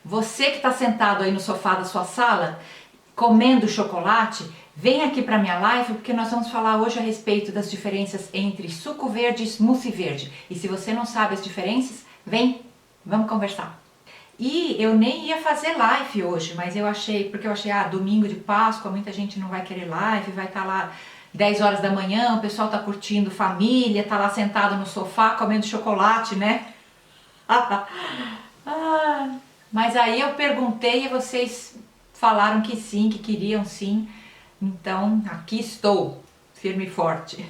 Você que está sentado aí no sofá da sua sala, comendo chocolate, vem aqui para minha live porque nós vamos falar hoje a respeito das diferenças entre suco verde e smoothie verde. E se você não sabe as diferenças, vem, vamos conversar. E eu nem ia fazer live hoje, mas eu achei, domingo de Páscoa, muita gente não vai querer live, vai estar lá 10 horas da manhã, o pessoal tá curtindo família, tá lá sentado no sofá comendo chocolate, né? Mas aí eu perguntei e vocês falaram que sim, que queriam sim. Então aqui estou, firme e forte.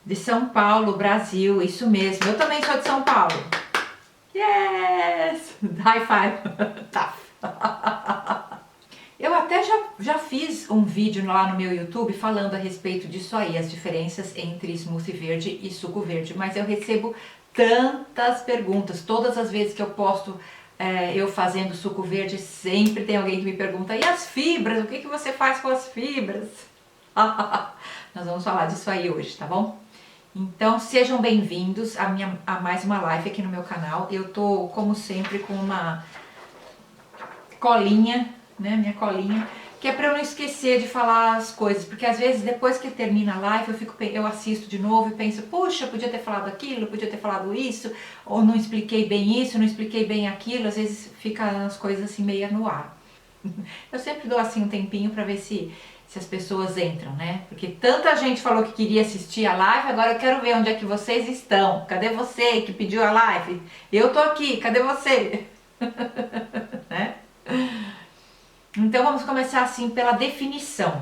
De São Paulo, Brasil, isso mesmo. Eu também sou de São Paulo. Yes! High five! Tá. Eu até já fiz um vídeo lá no meu YouTube falando a respeito disso aí, as diferenças entre smoothie verde e suco verde, mas eu recebo tantas perguntas, todas as vezes que eu posto eu fazendo suco verde, sempre tem alguém que me pergunta, e as fibras, o que você faz com as fibras? Nós vamos falar disso aí hoje, tá bom? Então sejam bem-vindos a mais uma live aqui no meu canal. Eu tô, como sempre, com uma colinha, né, minha colinha, que é para eu não esquecer de falar as coisas, porque às vezes depois que termina a live eu assisto de novo e penso, puxa, podia ter falado aquilo, podia ter falado isso, ou não expliquei bem isso, não expliquei bem aquilo, às vezes fica as coisas assim meio no ar. Eu sempre dou assim um tempinho para ver se as pessoas entram, né? Porque tanta gente falou que queria assistir a live, agora eu quero ver onde é que vocês estão. Cadê você que pediu a live? Eu tô aqui, cadê você? Né? Então vamos começar assim pela definição.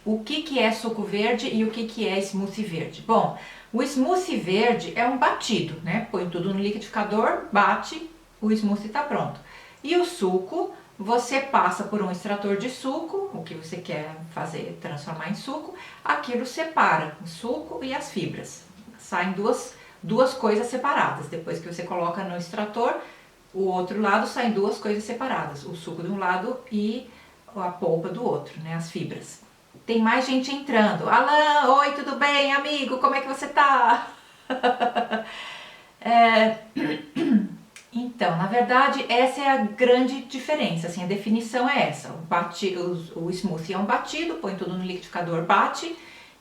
O que é suco verde e o que é smoothie verde? Bom, o smoothie verde é um batido, né? Põe tudo no liquidificador, bate, o smoothie está pronto. E o suco, você passa por um extrator de suco, o que você quer fazer, transformar em suco, aquilo separa o suco e as fibras. Saem duas coisas separadas. Depois que você coloca no extrator, o outro lado saem duas coisas separadas, o suco de um lado e a polpa do outro, né, as fibras. Tem mais gente entrando. Alan, oi, tudo bem, amigo? Como é que você tá? Então, na verdade, essa é a grande diferença, assim, a definição é essa. O smoothie é um batido, põe tudo no liquidificador, bate,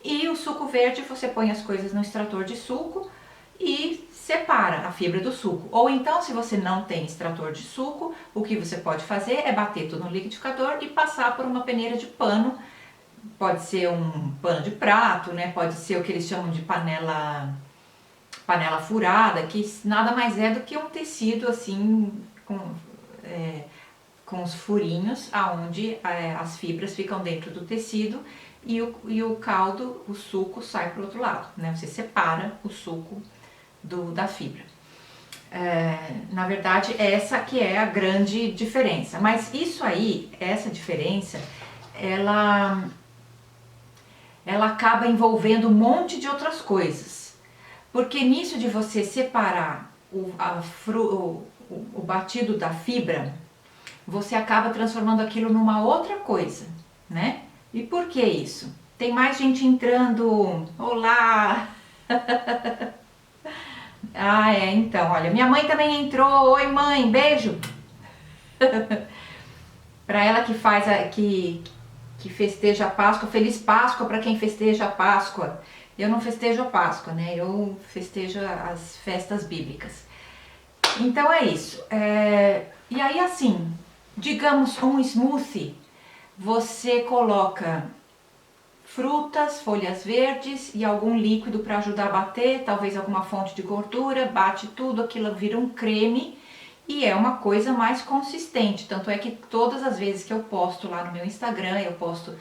e o suco verde você põe as coisas no extrator de suco e separa a fibra do suco. Ou então, se você não tem extrator de suco, o que você pode fazer é bater tudo no liquidificador e passar por uma peneira de pano. Pode ser um pano de prato, né? Pode ser o que eles chamam de panela furada, que nada mais é do que um tecido assim com os furinhos aonde as fibras ficam dentro do tecido e o caldo, o suco sai para o outro lado, né? Você separa o suco da fibra. Na verdade, essa que é a grande diferença. Mas isso aí, essa diferença, ela acaba envolvendo um monte de outras coisas. Porque nisso de você separar o batido da fibra, você acaba transformando aquilo numa outra coisa, né? E por que isso? Tem mais gente entrando. Olá! Então, olha, minha mãe também entrou. Oi, mãe, beijo! Para ela que faz que festeja a Páscoa, feliz Páscoa para quem festeja a Páscoa. Eu não festejo a Páscoa, né? Eu festejo as festas bíblicas. Então é isso. E aí assim, digamos um smoothie, você coloca frutas, folhas verdes e algum líquido para ajudar a bater, talvez alguma fonte de gordura, bate tudo, aquilo vira um creme e é uma coisa mais consistente. Tanto é que todas as vezes que eu posto lá no meu Instagram, eu posto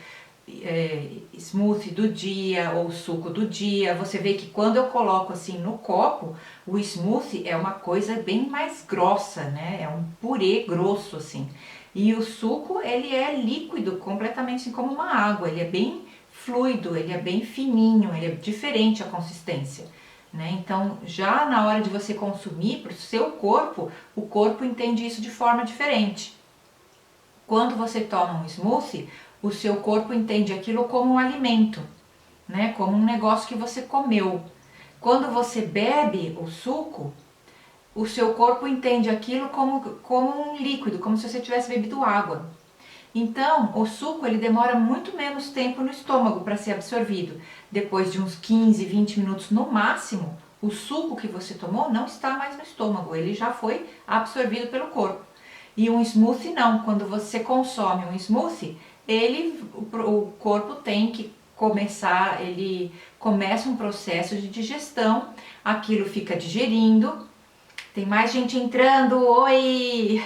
smoothie do dia ou suco do dia, você vê que quando eu coloco assim no copo, o smoothie é uma coisa bem mais grossa, né? É um purê grosso assim. E o suco, ele é líquido, completamente assim como uma água, ele é bem fluido, ele é bem fininho, ele é diferente a consistência, né? Então, já na hora de você consumir para o seu corpo, o corpo entende isso de forma diferente. Quando você toma um smoothie, o seu corpo entende aquilo como um alimento, né? Como um negócio que você comeu. Quando você bebe o suco, o seu corpo entende aquilo como um líquido, como se você tivesse bebido água. Então, o suco ele demora muito menos tempo no estômago para ser absorvido. Depois de uns 15, 20 minutos no máximo, o suco que você tomou não está mais no estômago, ele já foi absorvido pelo corpo. E um smoothie não, quando você consome um smoothie, o corpo tem que começar, ele começa um processo de digestão, aquilo fica digerindo. Tem mais gente entrando, oi!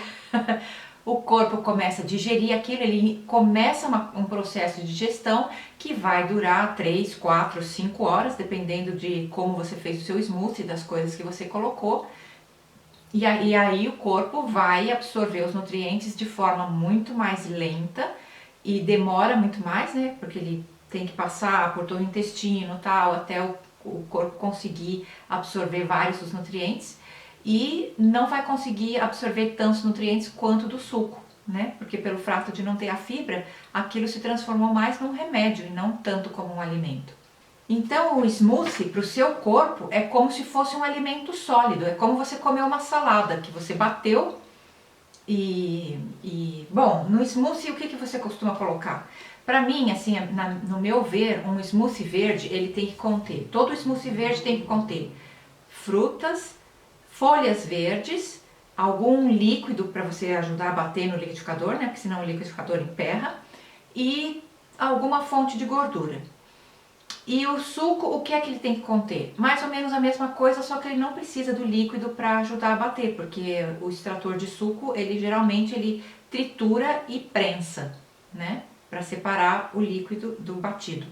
O corpo começa a digerir aquilo, ele começa um processo de digestão que vai durar 3, 4, 5 horas, dependendo de como você fez o seu smoothie, das coisas que você colocou. E aí o corpo vai absorver os nutrientes de forma muito mais lenta e demora muito mais, né? Porque ele tem que passar por todo o intestino tal, até o corpo conseguir absorver vários dos nutrientes. E não vai conseguir absorver tantos nutrientes quanto do suco, né? Porque pelo fato de não ter a fibra, aquilo se transformou mais num remédio e não tanto como um alimento. Então o smoothie para o seu corpo é como se fosse um alimento sólido, é como você comer uma salada que você bateu bom, no smoothie o que você costuma colocar? Para mim, assim, no meu ver, um smoothie verde ele tem que conter, todo smoothie verde tem que conter frutas, folhas verdes, algum líquido para você ajudar a bater no liquidificador, né? Porque senão o liquidificador emperra, e alguma fonte de gordura. E o suco, o que é que ele tem que conter? Mais ou menos a mesma coisa, só que ele não precisa do líquido para ajudar a bater, porque o extrator de suco, ele geralmente ele tritura e prensa, né? Para separar o líquido do batido.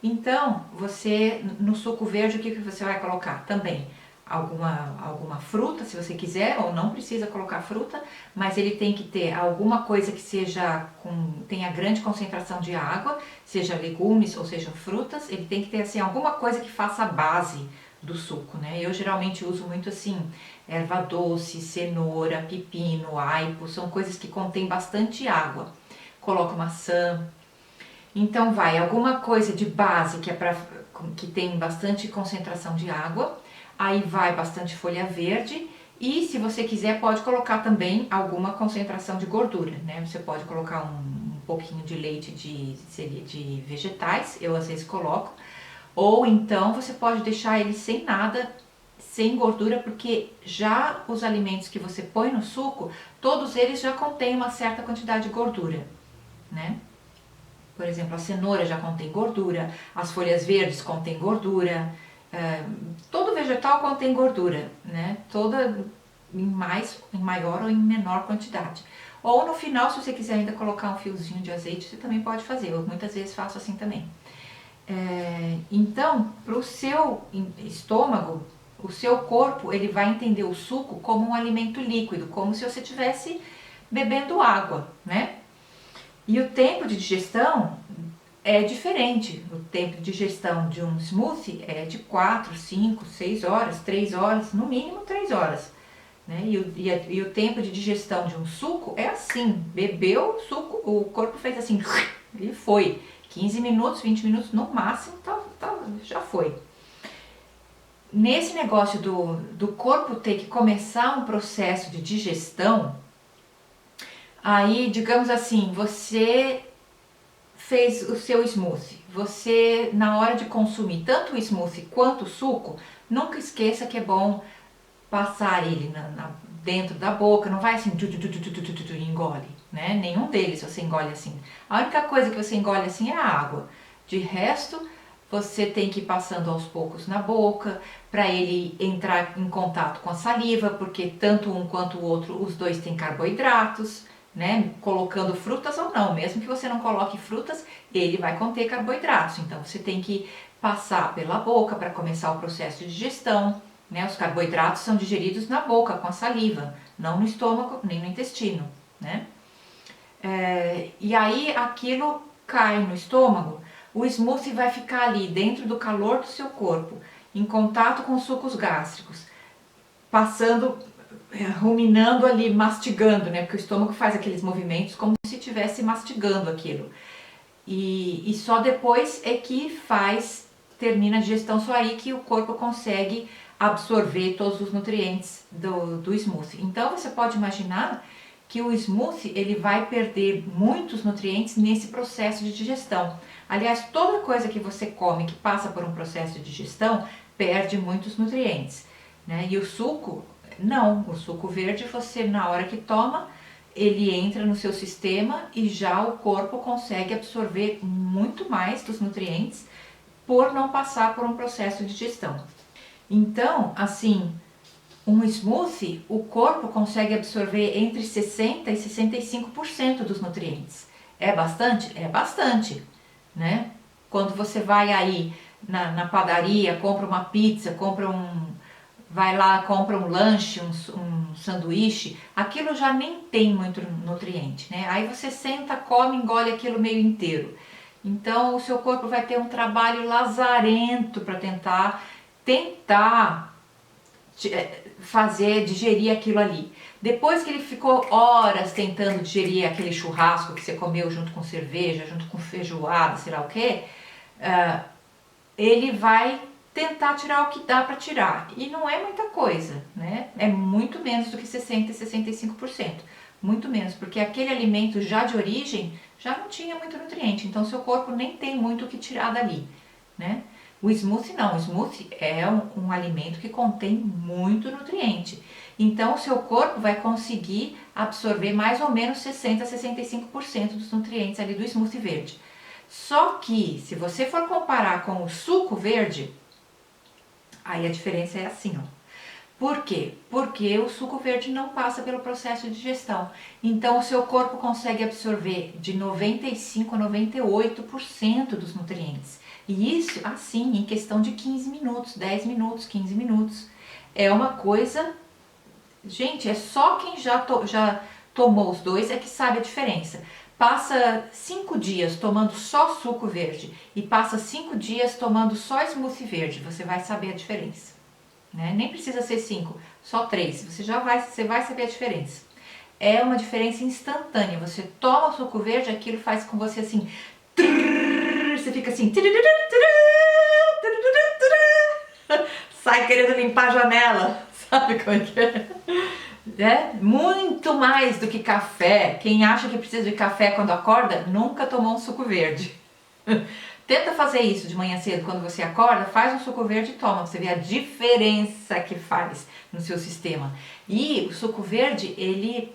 Então, você no suco verde, o que você vai colocar? Também alguma fruta, se você quiser, ou não precisa colocar fruta, mas ele tem que ter alguma coisa que tenha grande concentração de água, seja legumes ou seja frutas, ele tem que ter assim alguma coisa que faça a base do suco, né? Eu geralmente uso muito assim, erva doce, cenoura, pepino, aipo, são coisas que contêm bastante água. Coloco maçã. Então vai alguma coisa de base que tem bastante concentração de água. Aí vai bastante folha verde e se você quiser pode colocar também alguma concentração de gordura, né? Você pode colocar um pouquinho de leite de vegetais, eu às vezes coloco, ou então você pode deixar ele sem nada, sem gordura, porque já os alimentos que você põe no suco, todos eles já contêm uma certa quantidade de gordura, né? Por exemplo, a cenoura já contém gordura, as folhas verdes contêm gordura, todo vegetal contém gordura, né? Toda em maior ou em menor quantidade. Ou no final, se você quiser ainda colocar um fiozinho de azeite, você também pode fazer. Eu muitas vezes faço assim também. Então, para o seu estômago, o seu corpo, ele vai entender o suco como um alimento líquido, como se você estivesse bebendo água, né? E o tempo de digestão é diferente. O tempo de digestão de um smoothie é de 4, 5, 6 horas, 3 horas, no mínimo 3 horas. Né? E o tempo de digestão de um suco é assim, bebeu o suco, o corpo fez assim, ele foi. 15 minutos, 20 minutos no máximo, já foi. Nesse negócio do corpo ter que começar um processo de digestão, aí, digamos assim, você fez o seu smoothie. Você, na hora de consumir tanto o smoothie quanto o suco, nunca esqueça que é bom passar ele dentro da boca, não vai assim, engole, né? Nenhum deles você engole assim. A única coisa que você engole assim é a água. De resto, você tem que ir passando aos poucos na boca, para ele entrar em contato com a saliva, porque tanto um quanto o outro, os dois têm carboidratos, né? Colocando frutas ou não, mesmo que você não coloque frutas, ele vai conter carboidratos. Então você tem que passar pela boca para começar o processo de digestão, né? Os carboidratos são digeridos na boca com a saliva, não no estômago nem no intestino, né? E aí aquilo cai no estômago, o smoothie vai ficar ali dentro do calor do seu corpo, em contato com os sucos gástricos, passando, ruminando ali, mastigando, né? Porque o estômago faz aqueles movimentos como se estivesse mastigando aquilo. E só depois é que termina a digestão, só aí que o corpo consegue absorver todos os nutrientes do smoothie. Então você pode imaginar que o smoothie ele vai perder muitos nutrientes nesse processo de digestão. Aliás, toda coisa que você come que passa por um processo de digestão perde muitos nutrientes, né? E o suco, não. O suco verde, você na hora que toma, ele entra no seu sistema e já o corpo consegue absorver muito mais dos nutrientes por não passar por um processo de digestão. Então, assim, um smoothie, o corpo consegue absorver entre 60% e 65% dos nutrientes. É bastante? É bastante, né? Quando você vai aí na padaria, compra uma pizza, vai lá, compra um lanche, um sanduíche, aquilo já nem tem muito nutriente, né? Aí você senta, come, engole aquilo meio inteiro. Então o seu corpo vai ter um trabalho lazarento para tentar digerir aquilo ali. Depois que ele ficou horas tentando digerir aquele churrasco que você comeu junto com cerveja, junto com feijoada, sei lá o que, ele vai tentar tirar o que dá para tirar. E não é muita coisa, né? É muito menos do que 60% e 65%. Muito menos, porque aquele alimento já de origem já não tinha muito nutriente, então seu corpo nem tem muito o que tirar dali, né? O smoothie não, o smoothie é um alimento que contém muito nutriente. Então o seu corpo vai conseguir absorver mais ou menos 60% a 65% dos nutrientes ali do smoothie verde. Só que, se você for comparar com o suco verde, aí a diferença é assim, ó. Por quê? Porque o suco verde não passa pelo processo de digestão. Então o seu corpo consegue absorver de 95% a 98% dos nutrientes. E isso, assim, em questão de 15 minutos, 10 minutos, 15 minutos. É uma coisa... Gente, é só quem já tomou os dois é que sabe a diferença. Passa 5 dias tomando só suco verde e passa 5 dias tomando só smoothie verde, você vai saber a diferença, né? Nem precisa ser 5, só 3, você vai saber a diferença. É uma diferença instantânea, você toma o suco verde, aquilo faz com você assim, você fica assim, sai querendo limpar a janela, sabe como é que é? É muito mais do que café. Quem acha que precisa de café quando acorda, nunca tomou um suco verde. Tenta fazer isso de manhã cedo, quando você acorda, faz um suco verde e toma, você vê a diferença que faz no seu sistema. E o suco verde, ele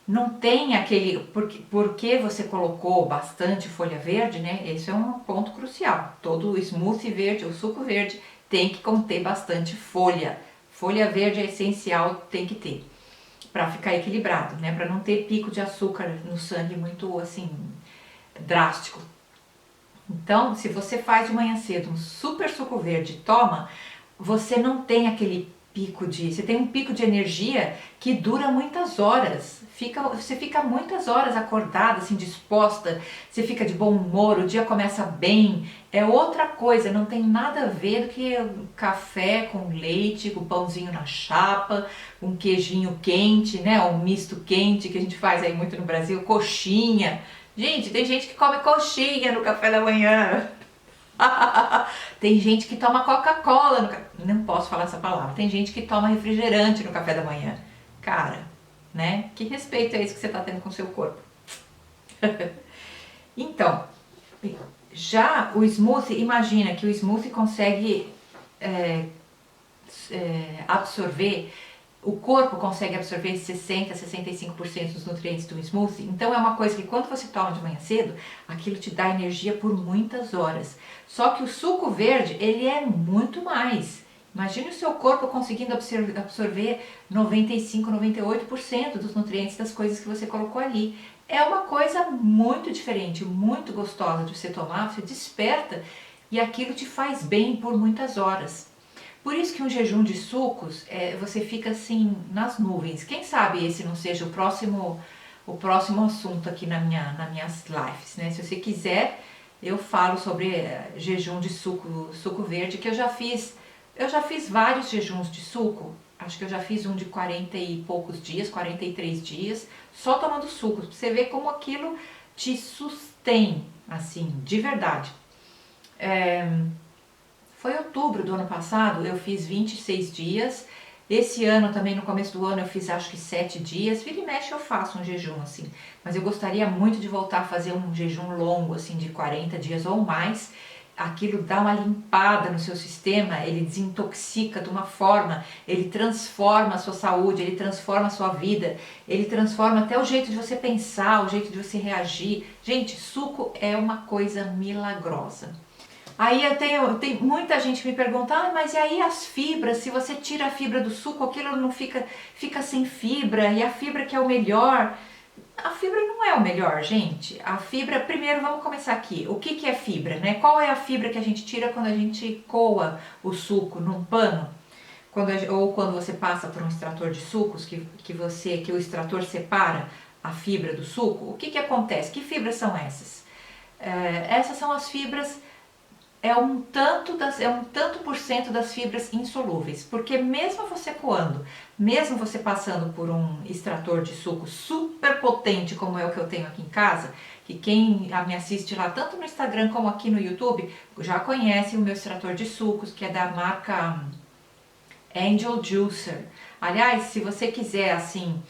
não tem aquele... Porque você colocou bastante folha verde, né? Esse é um ponto crucial. Todo smoothie verde ou suco verde tem que conter bastante folha. Folha verde é essencial, tem que ter, para ficar equilibrado, né? Para não ter pico de açúcar no sangue muito assim drástico. Então, se você faz de manhã cedo um super suco verde e toma, você não tem aquele pico você tem um pico de energia que dura muitas horas. Você fica muitas horas acordada, assim, disposta, você fica de bom humor, o dia começa bem. É outra coisa, não tem nada a ver do que café com leite, com pãozinho na chapa, um queijinho quente, né? Um misto quente que a gente faz aí muito no Brasil, coxinha. Gente, tem gente que come coxinha no café da manhã. Tem gente que toma Coca-Cola, não posso falar essa palavra. Tem gente que toma refrigerante no café da manhã. Cara, né? Que respeito é esse que você está tendo com o seu corpo? Então, já o smoothie, imagina que o smoothie consegue absorver, o corpo consegue absorver 60% a 65% dos nutrientes do smoothie. Então é uma coisa que quando você toma de manhã cedo, aquilo te dá energia por muitas horas. Só que o suco verde, ele é muito mais. Imagine o seu corpo conseguindo absorver 95%, 98% dos nutrientes das coisas que você colocou ali. É uma coisa muito diferente, muito gostosa de você tomar, você desperta e aquilo te faz bem por muitas horas. Por isso que um jejum de sucos, você fica assim nas nuvens. Quem sabe esse não seja o próximo assunto aqui nas minhas lives, né? Se você quiser, eu falo sobre jejum de suco verde, que eu já fiz vários jejuns de suco. Acho que eu já fiz um de 40 e poucos dias, 43 dias, só tomando suco. Pra você ver como aquilo te sustém, assim, de verdade. Foi outubro do ano passado, eu fiz 26 dias. Esse ano também, no começo do ano, eu fiz acho que 7 dias. Vira e mexe eu faço um jejum assim. Mas eu gostaria muito de voltar a fazer um jejum longo, assim, de 40 dias ou mais. Aquilo dá uma limpada no seu sistema, ele desintoxica de uma forma, ele transforma a sua saúde, ele transforma a sua vida, ele transforma até o jeito de você pensar, o jeito de você reagir. Gente, suco é uma coisa milagrosa. Aí tem muita gente que me pergunta, mas e aí as fibras, se você tira a fibra do suco, aquilo não fica sem fibra, e a fibra que é o melhor. A fibra não é o melhor, gente. A fibra, primeiro vamos começar aqui. O que é fibra, né? Qual é a fibra que a gente tira quando a gente coa o suco num pano? Ou quando você passa por um extrator de sucos, que o extrator separa a fibra do suco, o que acontece? Que fibras são essas? Essas são as fibras, é um tanto por cento das fibras insolúveis, porque mesmo você coando, mesmo você passando por um extrator de suco super potente como é o que eu tenho aqui em casa, que quem me assiste lá tanto no Instagram como aqui no YouTube já conhece o meu extrator de sucos, que é da marca Angel Juicer. Aliás, se você quiser assim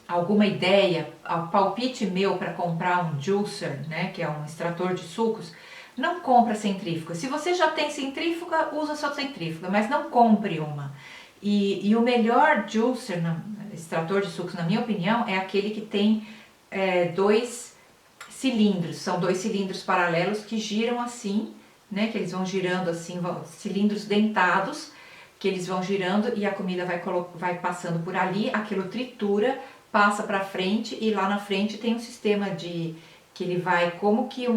alguma ideia, palpite meu para comprar um juicer, né, que é um extrator de sucos, não compra centrífuga. Se você já tem centrífuga, usa sua centrífuga, mas não compre uma. E o melhor juicer, extrator de sucos, na minha opinião, é aquele que tem dois cilindros. São dois cilindros paralelos que giram assim, né? Que eles vão girando assim, cilindros dentados, que eles vão girando e a comida vai passando por ali, aquilo tritura, passa para frente e lá na frente tem um sistema que ele vai como que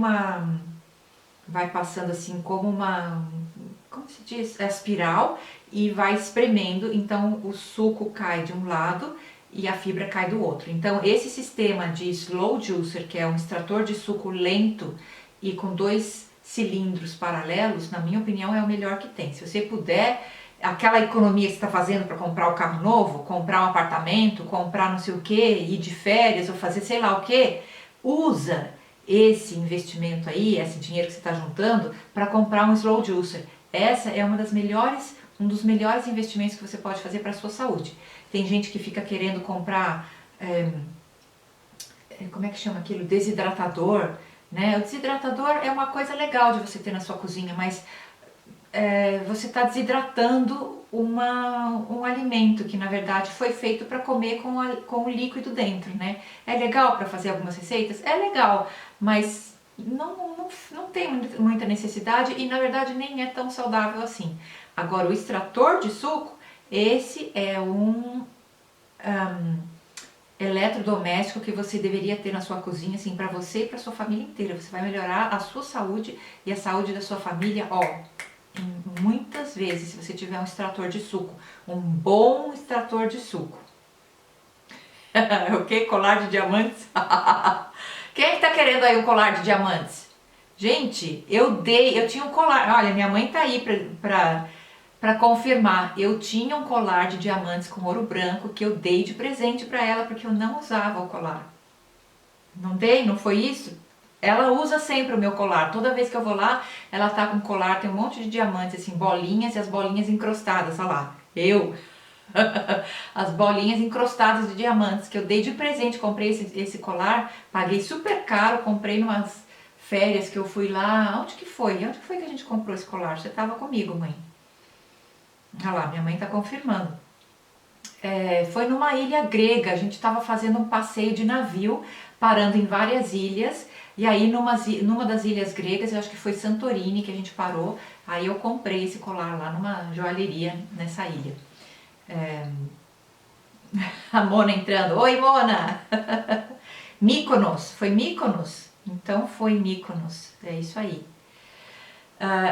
vai passando assim como como se diz? Espiral e vai espremendo, então o suco cai de um lado e a fibra cai do outro. Então esse sistema de slow juicer, que é um extrator de suco lento e com dois cilindros paralelos, na minha opinião é o melhor que tem. Se você puder, aquela economia que você está fazendo para comprar o carro novo, comprar um apartamento, comprar não sei o que, ir de férias ou fazer sei lá o que, usa esse investimento aí, esse dinheiro que você está juntando, para comprar um slow juicer. Essa é um dos melhores investimentos que você pode fazer para a sua saúde. Tem gente que fica querendo comprar, como é que chama aquilo? Desidratador, né? O desidratador é uma coisa legal de você ter na sua cozinha, mas você está desidratando um alimento que na verdade foi feito para comer com o líquido dentro, né? É legal para fazer algumas receitas? É legal, mas não tem muita necessidade e na verdade nem é tão saudável assim. Agora o extrator de suco, esse é um eletrodoméstico que você deveria ter na sua cozinha, assim, para você e para sua família inteira. Você vai melhorar a sua saúde e a saúde da sua família, muitas vezes, se você tiver um extrator de suco, um bom extrator de suco. O que? Colar de diamantes? Quem é que tá querendo aí um colar de diamantes? Gente, eu tinha um colar, olha, minha mãe tá aí pra confirmar, eu tinha um colar de diamantes com ouro branco que eu dei de presente pra ela porque eu não usava o colar. Não dei? Não foi isso? Ela usa sempre o meu colar. Toda vez que eu vou lá, ela tá com colar, tem um monte de diamantes, assim, bolinhas e as bolinhas encrostadas, olha lá. As bolinhas encrostadas de diamantes que eu dei de presente, comprei esse colar, paguei super caro, comprei numas férias que eu fui lá. Onde que foi? Onde que foi que a gente comprou esse colar? Você tava comigo, mãe. Olha lá, minha mãe tá confirmando. Foi numa ilha grega, a gente estava fazendo um passeio de navio, parando em várias ilhas, e aí numa das ilhas gregas, eu acho que foi Santorini que a gente parou, aí eu comprei esse colar lá numa joalheria nessa ilha. A Mona entrando, oi Mona! Mykonos, foi Mykonos? Então foi Mykonos, é isso aí.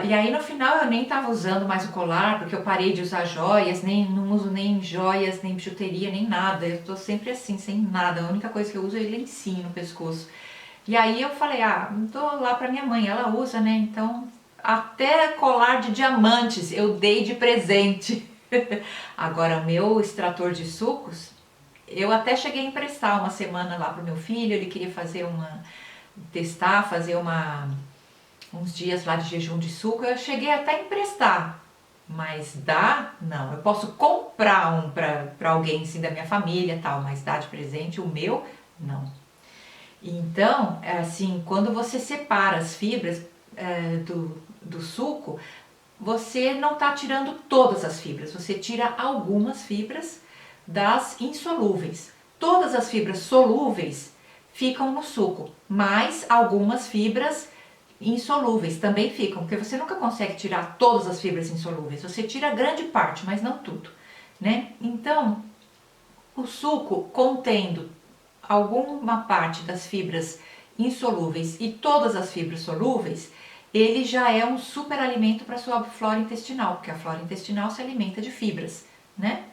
E aí no final eu nem tava usando mais o colar, porque eu parei de usar joias, não uso nem joias, nem bijuteria, nem nada. Eu tô sempre assim, sem nada. A única coisa que eu uso é lencinho no pescoço. E aí eu falei, dou lá pra minha mãe, ela usa, né? Então, até colar de diamantes eu dei de presente. Agora, o meu extrator de sucos, eu até cheguei a emprestar uma semana lá pro meu filho, ele queria fazer fazer uns dias lá de jejum de suco, eu cheguei até a emprestar. Mas dar, não. Eu posso comprar um para alguém assim da minha família, tal, mas dar de presente o meu, não. Então, assim, quando você separa as fibras do suco, você não está tirando todas as fibras, você tira algumas fibras das insolúveis. Todas as fibras solúveis ficam no suco, mas algumas fibras insolúveis também ficam, porque você nunca consegue tirar todas as fibras insolúveis, você tira grande parte, mas não tudo, né? Então, o suco contendo alguma parte das fibras insolúveis e todas as fibras solúveis, ele já é um super alimento para a sua flora intestinal, porque a flora intestinal se alimenta de fibras, né?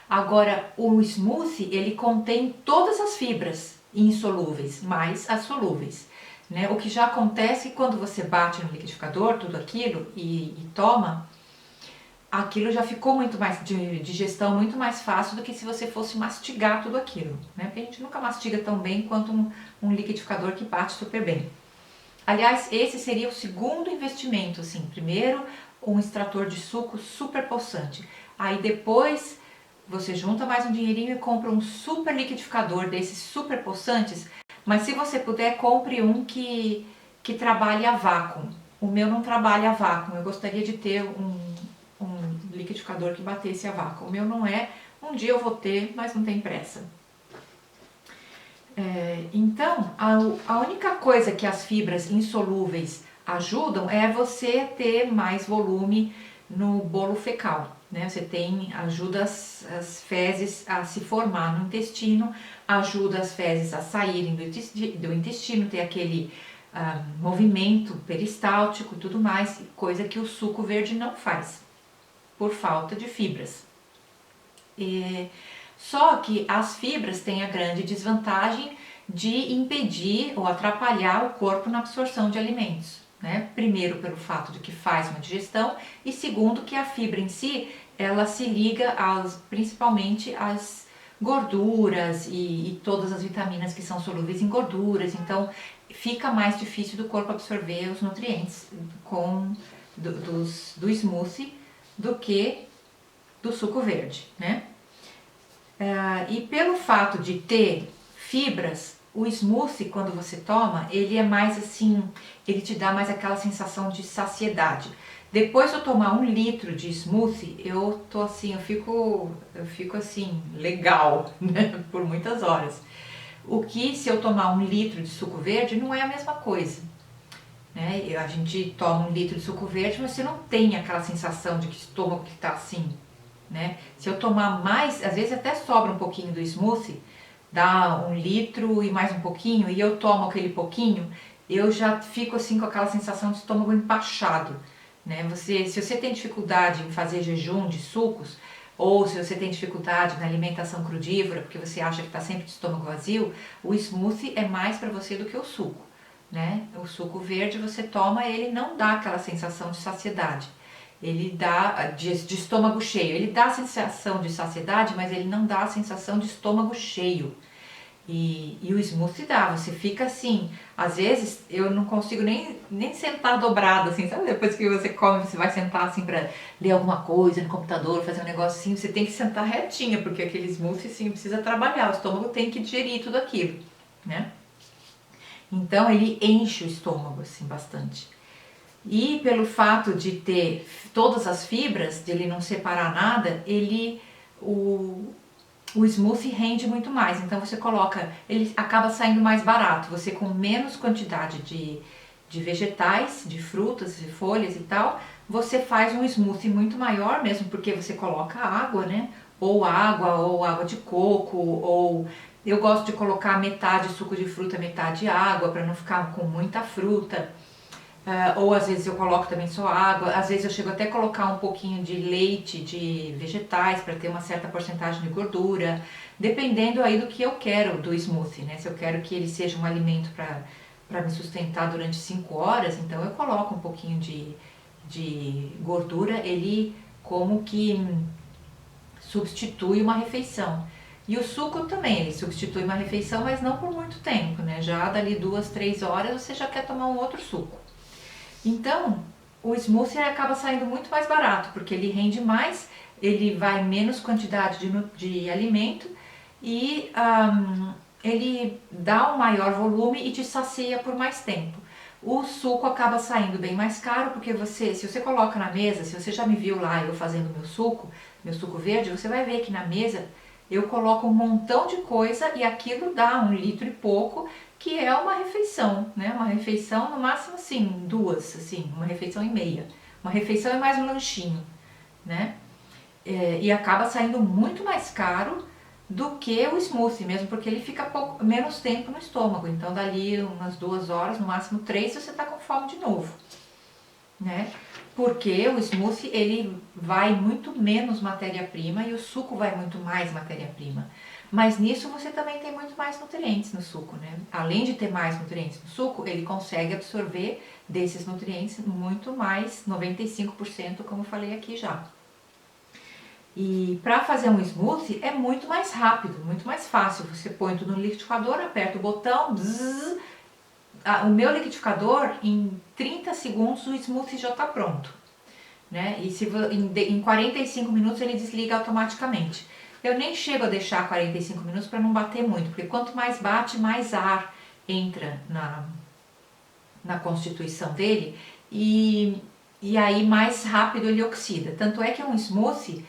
Agora, o smoothie, ele contém todas as fibras insolúveis, mais as solúveis, né? O que já acontece quando você bate no liquidificador, tudo aquilo, e toma, aquilo já ficou muito mais, de digestão muito mais fácil do que se você fosse mastigar tudo aquilo, né? Porque a gente nunca mastiga tão bem quanto um liquidificador que bate super bem. Aliás, esse seria o segundo investimento, assim, primeiro um extrator de suco super possante, aí depois você junta mais um dinheirinho e compra um super liquidificador desses super possantes, mas se você puder, compre um que trabalhe a vácuo. O meu não trabalha a vácuo, eu gostaria de ter um liquidificador que batesse a vácuo. O meu não é, um dia eu vou ter, mas não tem pressa. Então, a única coisa que as fibras insolúveis ajudam é você ter mais volume no bolo fecal, né? Você ajuda as fezes a se formar no intestino, ajuda as fezes a saírem do intestino, ter aquele movimento peristáltico e tudo mais, coisa que o suco verde não faz, por falta de fibras. Só que as fibras têm a grande desvantagem de impedir ou atrapalhar o corpo na absorção de alimentos, né? Primeiro pelo fato de que faz uma digestão e segundo que a fibra em si, ela se liga principalmente às gorduras e todas as vitaminas que são solúveis em gorduras, então fica mais difícil do corpo absorver os nutrientes do smoothie do que do suco verde, né? E pelo fato de ter fibras, o smoothie, quando você toma, ele é mais assim, ele te dá mais aquela sensação de saciedade. Depois de eu tomar 1 litro de smoothie, eu fico assim, legal, né? Por muitas horas. O que se eu tomar 1 litro de suco verde não é a mesma coisa, né? A gente toma 1 litro de suco verde, mas você não tem aquela sensação de que o estômago que tá assim, né? Se eu tomar mais, às vezes até sobra um pouquinho do smoothie, dá 1 litro e mais um pouquinho, e eu tomo aquele pouquinho, eu já fico assim com aquela sensação de estômago empachado, né? Se você tem dificuldade em fazer jejum de sucos, ou se você tem dificuldade na alimentação crudívora, porque você acha que está sempre de estômago vazio, o smoothie é mais para você do que o suco, né? O suco verde você toma, ele não dá aquela sensação de saciedade. Ele dá de estômago cheio, ele dá a sensação de saciedade, mas ele não dá a sensação de estômago cheio. E o smoothie dá, você fica assim, às vezes eu não consigo nem sentar dobrado, assim, sabe? Depois que você come, você vai sentar assim pra ler alguma coisa no computador, fazer um negócio assim, você tem que sentar retinha, porque aquele smoothie assim precisa trabalhar, o estômago tem que digerir tudo aquilo, né? Então ele enche o estômago assim bastante. E pelo fato de ter todas as fibras, de ele não separar nada, o smoothie rende muito mais. Então você coloca, ele acaba saindo mais barato. Você com menos quantidade de vegetais, de frutas, de folhas e tal, você faz um smoothie muito maior mesmo, porque você coloca água, né? Ou água de coco, ou eu gosto de colocar metade suco de fruta, metade água, para não ficar com muita fruta. Ou às vezes eu coloco também só água, às vezes eu chego até a colocar um pouquinho de leite de vegetais para ter uma certa porcentagem de gordura, dependendo aí do que eu quero do smoothie, né? Se eu quero que ele seja um alimento para me sustentar durante 5 horas, então eu coloco um pouquinho de gordura, ele como que substitui uma refeição. E o suco também, ele substitui uma refeição, mas não por muito tempo, né? Já dali 2, 3 horas você já quer tomar um outro suco. Então, o smoothie acaba saindo muito mais barato, porque ele rende mais, ele vai menos quantidade de alimento e ele dá um maior volume e te sacia por mais tempo. O suco acaba saindo bem mais caro, porque se você coloca na mesa, se você já me viu lá eu fazendo meu suco verde, você vai ver que na mesa eu coloco um montão de coisa e aquilo dá 1 litro e pouco, que é uma refeição, né? Uma refeição no máximo assim, duas, assim, uma refeição e meia. Uma refeição é mais um lanchinho, né? E acaba saindo muito mais caro do que o smoothie, mesmo porque ele fica menos tempo no estômago. Então dali umas 2 horas, no máximo 3, você tá com fome de novo, né? Porque o smoothie ele vai muito menos matéria-prima e o suco vai muito mais matéria-prima. Mas nisso você também tem muito mais nutrientes no suco, né? Além de ter mais nutrientes no suco, ele consegue absorver desses nutrientes muito mais, 95%, como eu falei aqui já. E para fazer um smoothie é muito mais rápido, muito mais fácil. Você põe tudo no liquidificador, aperta o botão, bzzz, o meu liquidificador, em 30 segundos o smoothie já está pronto, né? E em 45 minutos ele desliga automaticamente. Eu nem chego a deixar 45 minutos para não bater muito, porque quanto mais bate, mais ar entra na constituição dele e aí mais rápido ele oxida. Tanto é que um smoothie,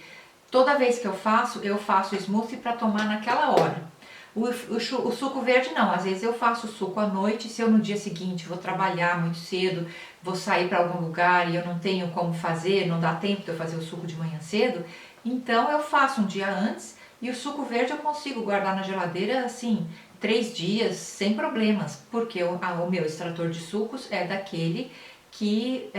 toda vez que eu faço smoothie para tomar naquela hora. O suco verde não, às vezes eu faço suco à noite, se eu no dia seguinte vou trabalhar muito cedo, vou sair para algum lugar e eu não tenho como fazer, não dá tempo de eu fazer o suco de manhã cedo, então eu faço um dia antes e o suco verde eu consigo guardar na geladeira assim, 3 dias sem problemas, porque o meu extrator de sucos é daquele que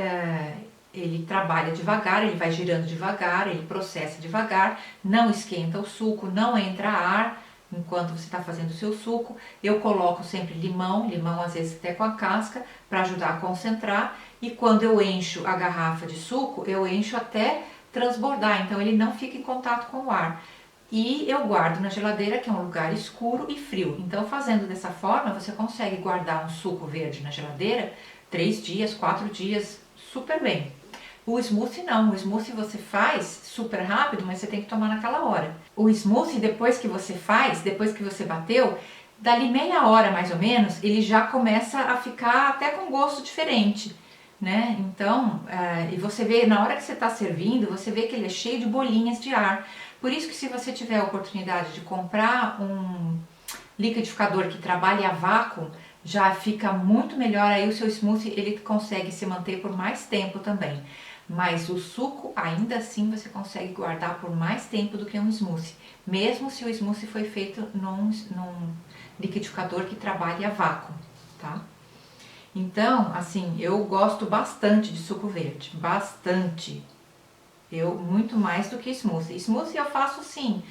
ele trabalha devagar, ele vai girando devagar, ele processa devagar, não esquenta o suco, não entra ar enquanto você está fazendo o seu suco. Eu coloco sempre limão às vezes até com a casca, para ajudar a concentrar. E quando eu encho a garrafa de suco, eu encho até transbordar, então ele não fica em contato com o ar. E eu guardo na geladeira, que é um lugar escuro e frio. Então, fazendo dessa forma, você consegue guardar um suco verde na geladeira 3 dias, 4 dias, super bem. O smoothie não, o smoothie você faz super rápido, mas você tem que tomar naquela hora. O smoothie, depois que você faz, depois que você bateu, dali meia hora mais ou menos, ele já começa a ficar até com gosto diferente, né? Então, e você vê, na hora que você está servindo, você vê que ele é cheio de bolinhas de ar. Por isso que se você tiver a oportunidade de comprar um liquidificador que trabalhe a vácuo, já fica muito melhor, aí o seu smoothie ele consegue se manter por mais tempo também. Mas o suco, ainda assim, você consegue guardar por mais tempo do que um smoothie, mesmo se o smoothie foi feito num liquidificador que trabalhe a vácuo, tá? Então, assim, eu gosto bastante de suco verde, bastante. Muito mais do que smoothie. Smoothie eu faço sim,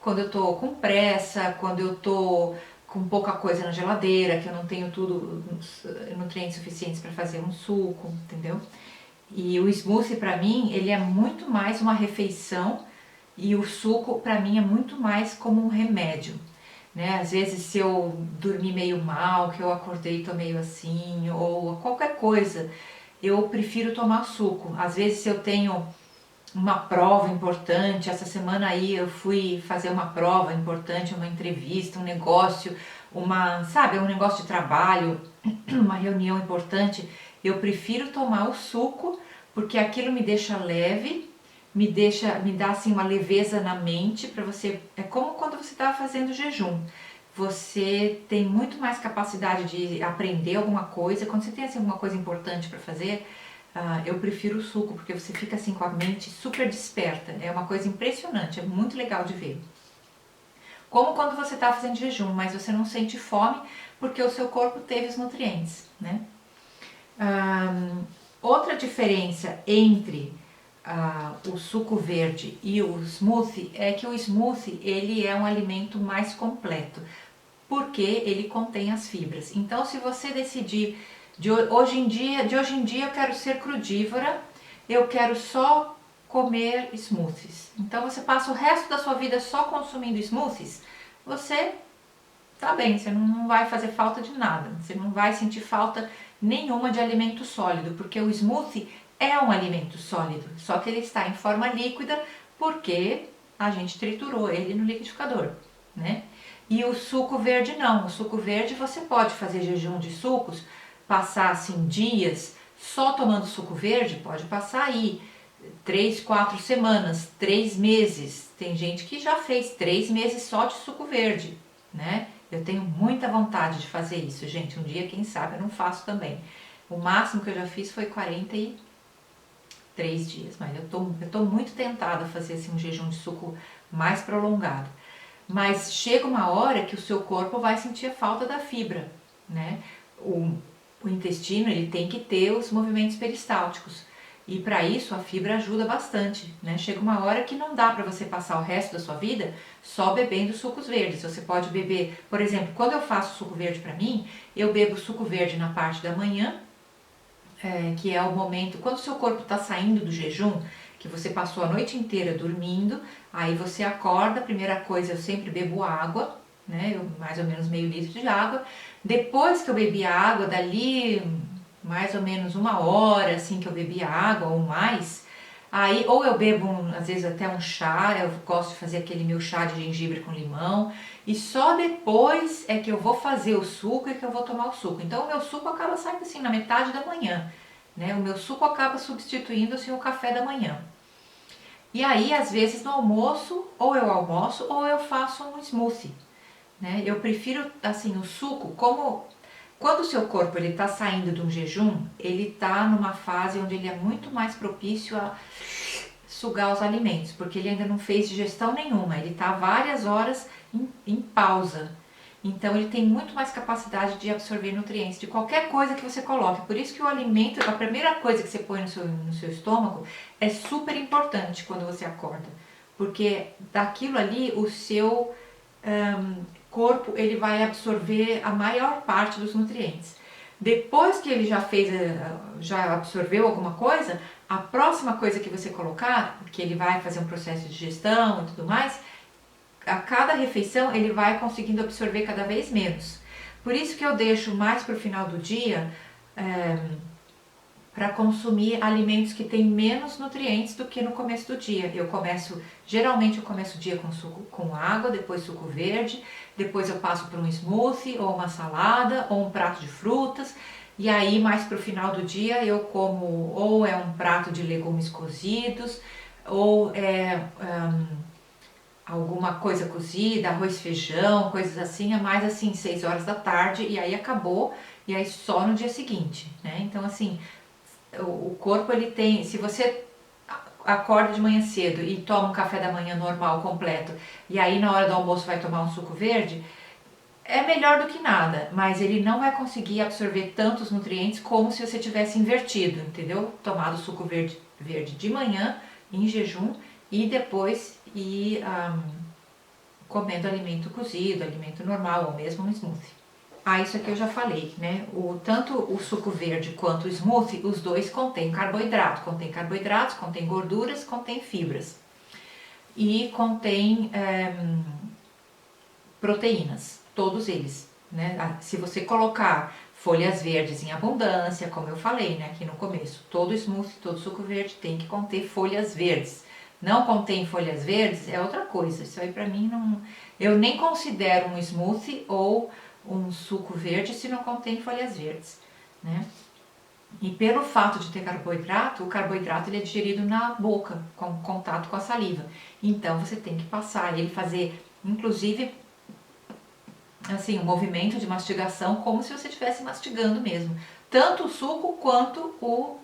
quando eu tô com pressa, quando eu tô com pouca coisa na geladeira, que eu não tenho tudo, nutrientes suficientes para fazer um suco, entendeu? E o smoothie para mim, ele é muito mais uma refeição e o suco para mim é muito mais como um remédio, né? Às vezes se eu dormi meio mal, que eu acordei e tô meio assim, ou qualquer coisa, eu prefiro tomar suco. Às vezes se eu tenho uma prova importante, essa semana aí eu fui fazer uma prova importante, uma entrevista, um negócio, sabe, um negócio de trabalho, uma reunião importante, eu prefiro tomar o suco, porque aquilo me deixa leve, me dá assim uma leveza na mente para você, é como quando você estava fazendo jejum. Você tem muito mais capacidade de aprender alguma coisa, quando você tem assim, alguma coisa importante para fazer, eu prefiro o suco, porque você fica assim com a mente super desperta, é uma coisa impressionante, é muito legal de ver. Como quando você está fazendo jejum, mas você não sente fome, porque o seu corpo teve os nutrientes, né? Outra diferença entre o suco verde e o smoothie é que o smoothie ele é um alimento mais completo, porque ele contém as fibras. Então, se você decidir de hoje em dia eu quero ser crudívora, eu quero só comer smoothies. Então você passa o resto da sua vida só consumindo smoothies, você tá bem, você não vai fazer falta de nada, você não vai sentir falta nenhuma de alimento sólido, porque o smoothie é um alimento sólido, só que ele está em forma líquida porque a gente triturou ele no liquidificador, né? E o suco verde não, o suco verde você pode fazer jejum de sucos, passar assim dias só tomando suco verde, pode passar aí 3, 4 semanas, 3 meses. Tem gente que já fez 3 meses só de suco verde, né? Eu tenho muita vontade de fazer isso, gente. Um dia, quem sabe, eu não faço também. O máximo que eu já fiz foi 43 dias, mas eu tô muito tentada a fazer assim, um jejum de suco mais prolongado. Mas chega uma hora que o seu corpo vai sentir a falta da fibra, né? O intestino, ele tem que ter os movimentos peristálticos. E para isso a fibra ajuda bastante, né? Chega uma hora que não dá para você passar o resto da sua vida só bebendo sucos verdes. Você pode beber, por exemplo, quando eu faço suco verde para mim, eu bebo suco verde na parte da manhã, que é o momento, quando o seu corpo está saindo do jejum, que você passou a noite inteira dormindo, aí você acorda, a primeira coisa eu sempre bebo água, né? Mais ou menos meio litro de água. Depois que eu bebi a água, dali mais ou menos 1 hora assim que eu bebi a água ou mais, aí ou eu bebo às vezes até um chá, eu gosto de fazer aquele meu chá de gengibre com limão, e só depois é que eu vou fazer o suco e que eu vou tomar o suco. Então o meu suco acaba saindo assim na metade da manhã, né? O meu suco acaba substituindo assim o café da manhã. E aí às vezes no almoço, ou eu almoço ou eu faço um smoothie, né? Eu prefiro assim o suco, como quando o seu corpo ele está saindo de um jejum, ele está numa fase onde ele é muito mais propício a sugar os alimentos, porque ele ainda não fez digestão nenhuma, ele está várias horas em pausa. Então ele tem muito mais capacidade de absorver nutrientes de qualquer coisa que você coloque. Por isso que o alimento, a primeira coisa que você põe no seu estômago é super importante quando você acorda. Porque daquilo ali o seu corpo ele vai absorver a maior parte dos nutrientes. Depois que ele já fez, já absorveu alguma coisa, a próxima coisa que você colocar, que ele vai fazer um processo de digestão e tudo mais, a cada refeição ele vai conseguindo absorver cada vez menos. Por isso que eu deixo mais para o final do dia para consumir alimentos que têm menos nutrientes do que no começo do dia. Geralmente eu começo o dia com suco com água, depois suco verde, depois eu passo por um smoothie ou uma salada ou um prato de frutas. E aí mais para o final do dia eu como ou é um prato de legumes cozidos ou alguma coisa cozida, arroz, feijão, coisas assim, é mais assim 6 horas da tarde e aí acabou, e aí só no dia seguinte, né? Então assim, o corpo ele tem, se você acorda de manhã cedo e toma um café da manhã normal, completo, e aí na hora do almoço vai tomar um suco verde, é melhor do que nada, mas ele não vai conseguir absorver tantos nutrientes como se você tivesse invertido, entendeu? Tomado suco verde de manhã, em jejum, e depois comendo alimento cozido, alimento normal, ou mesmo um smoothie. Isso aqui eu já falei, né? Tanto o suco verde quanto o smoothie, os dois contêm carboidratos, contém gorduras, contém fibras e contém proteínas, todos eles, né? Se você colocar folhas verdes em abundância, como eu falei, né, aqui no começo, todo smoothie, todo suco verde tem que conter folhas verdes. Não contém folhas verdes é outra coisa. Isso aí pra mim não, eu nem considero um smoothie ou um suco verde se não contém folhas verdes, né? E pelo fato de ter carboidrato, o carboidrato ele é digerido na boca, com contato com a saliva. Então você tem que passar ele, fazer inclusive assim, um movimento de mastigação como se você estivesse mastigando mesmo. Tanto o suco quanto o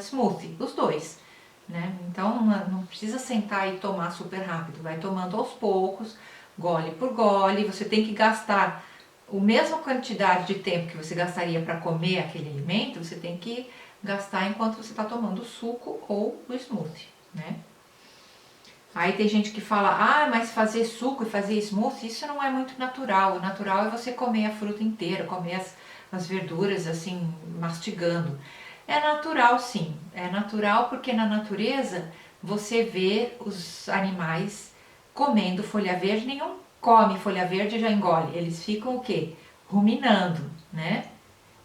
smoothie, os dois, né? Então não precisa sentar e tomar super rápido, vai tomando aos poucos, gole por gole. Você tem que gastar a mesma quantidade de tempo que você gastaria para comer aquele alimento, você tem que gastar enquanto você está tomando o suco ou o smoothie, né? Aí tem gente que fala, mas fazer suco e fazer smoothie, isso não é muito natural. O natural é você comer a fruta inteira, comer as verduras assim, mastigando. É natural sim, é natural porque na natureza você vê os animais comendo folha verde, nenhum come folha verde e já engole. Eles ficam o quê? Ruminando, né?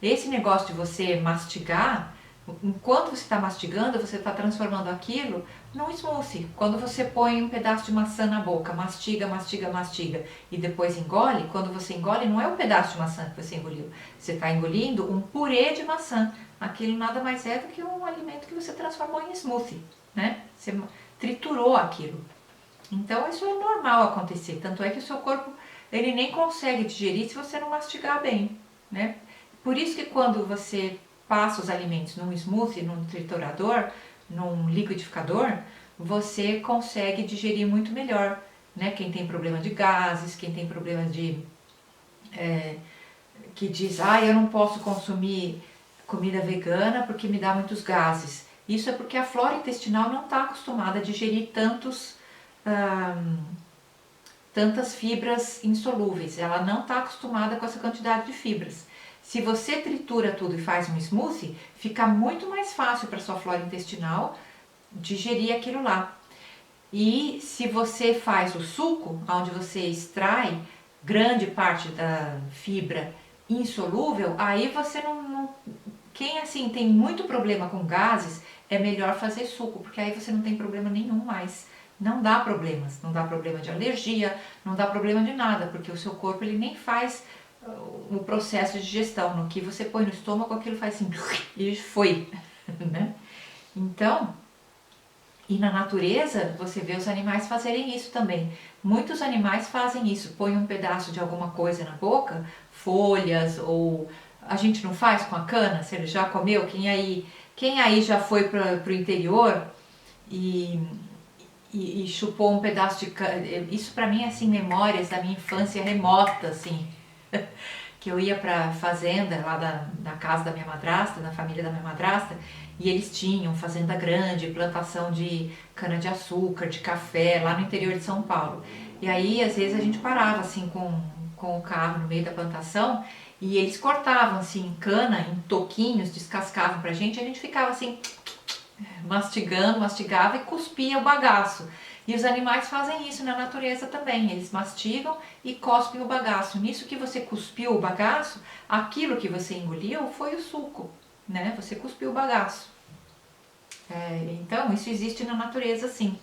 Esse negócio de você mastigar, enquanto você está mastigando, você está transformando aquilo num smoothie. Quando você põe um pedaço de maçã na boca, mastiga, mastiga, mastiga e depois engole, quando você engole não é um pedaço de maçã que você engoliu, você está engolindo um purê de maçã. Aquilo nada mais é do que um alimento que você transformou em smoothie, né? Você triturou aquilo. Então isso é normal acontecer, tanto é que o seu corpo ele nem consegue digerir se você não mastigar bem, né? Por isso que quando você passa os alimentos num smoothie, num triturador, num liquidificador, você consegue digerir muito melhor, né? Quem tem problema de gases, quem tem problema de que diz, eu não posso consumir comida vegana porque me dá muitos gases. Isso é porque a flora intestinal não está acostumada a digerir tantas fibras insolúveis. Ela não está acostumada com essa quantidade de fibras. Se você tritura tudo e faz um smoothie, fica muito mais fácil para sua flora intestinal digerir aquilo lá. E se você faz o suco, onde você extrai grande parte da fibra insolúvel, aí você não. Quem assim tem muito problema com gases, é melhor fazer suco, porque aí você não tem problema nenhum mais. Não dá problemas, não dá problema de alergia, não dá problema de nada, porque o seu corpo ele nem faz o processo de digestão. No que você põe no estômago, aquilo faz assim e foi, né? Então, e na natureza, você vê os animais fazerem isso também. Muitos animais fazem isso, põem um pedaço de alguma coisa na boca, folhas, ou a gente não faz com a cana, você já comeu? Quem aí já foi para o interior e, e chupou um pedaço de cana? Isso para mim é assim, memórias da minha infância remota, assim. Que eu ia pra fazenda lá da casa da minha madrasta, da família da minha madrasta, e eles tinham fazenda grande, plantação de cana-de-açúcar, de café, lá no interior de São Paulo. E aí, às vezes, a gente parava assim com o carro no meio da plantação e eles cortavam assim cana em toquinhos, descascavam pra gente, e a gente ficava assim mastigando, mastigava e cuspia o bagaço. E os animais fazem isso na natureza também, eles mastigam e cospem o bagaço. Nisso que você cuspiu o bagaço, aquilo que você engoliu foi o suco, né? Você cuspiu o bagaço. Então, isso existe na natureza sim.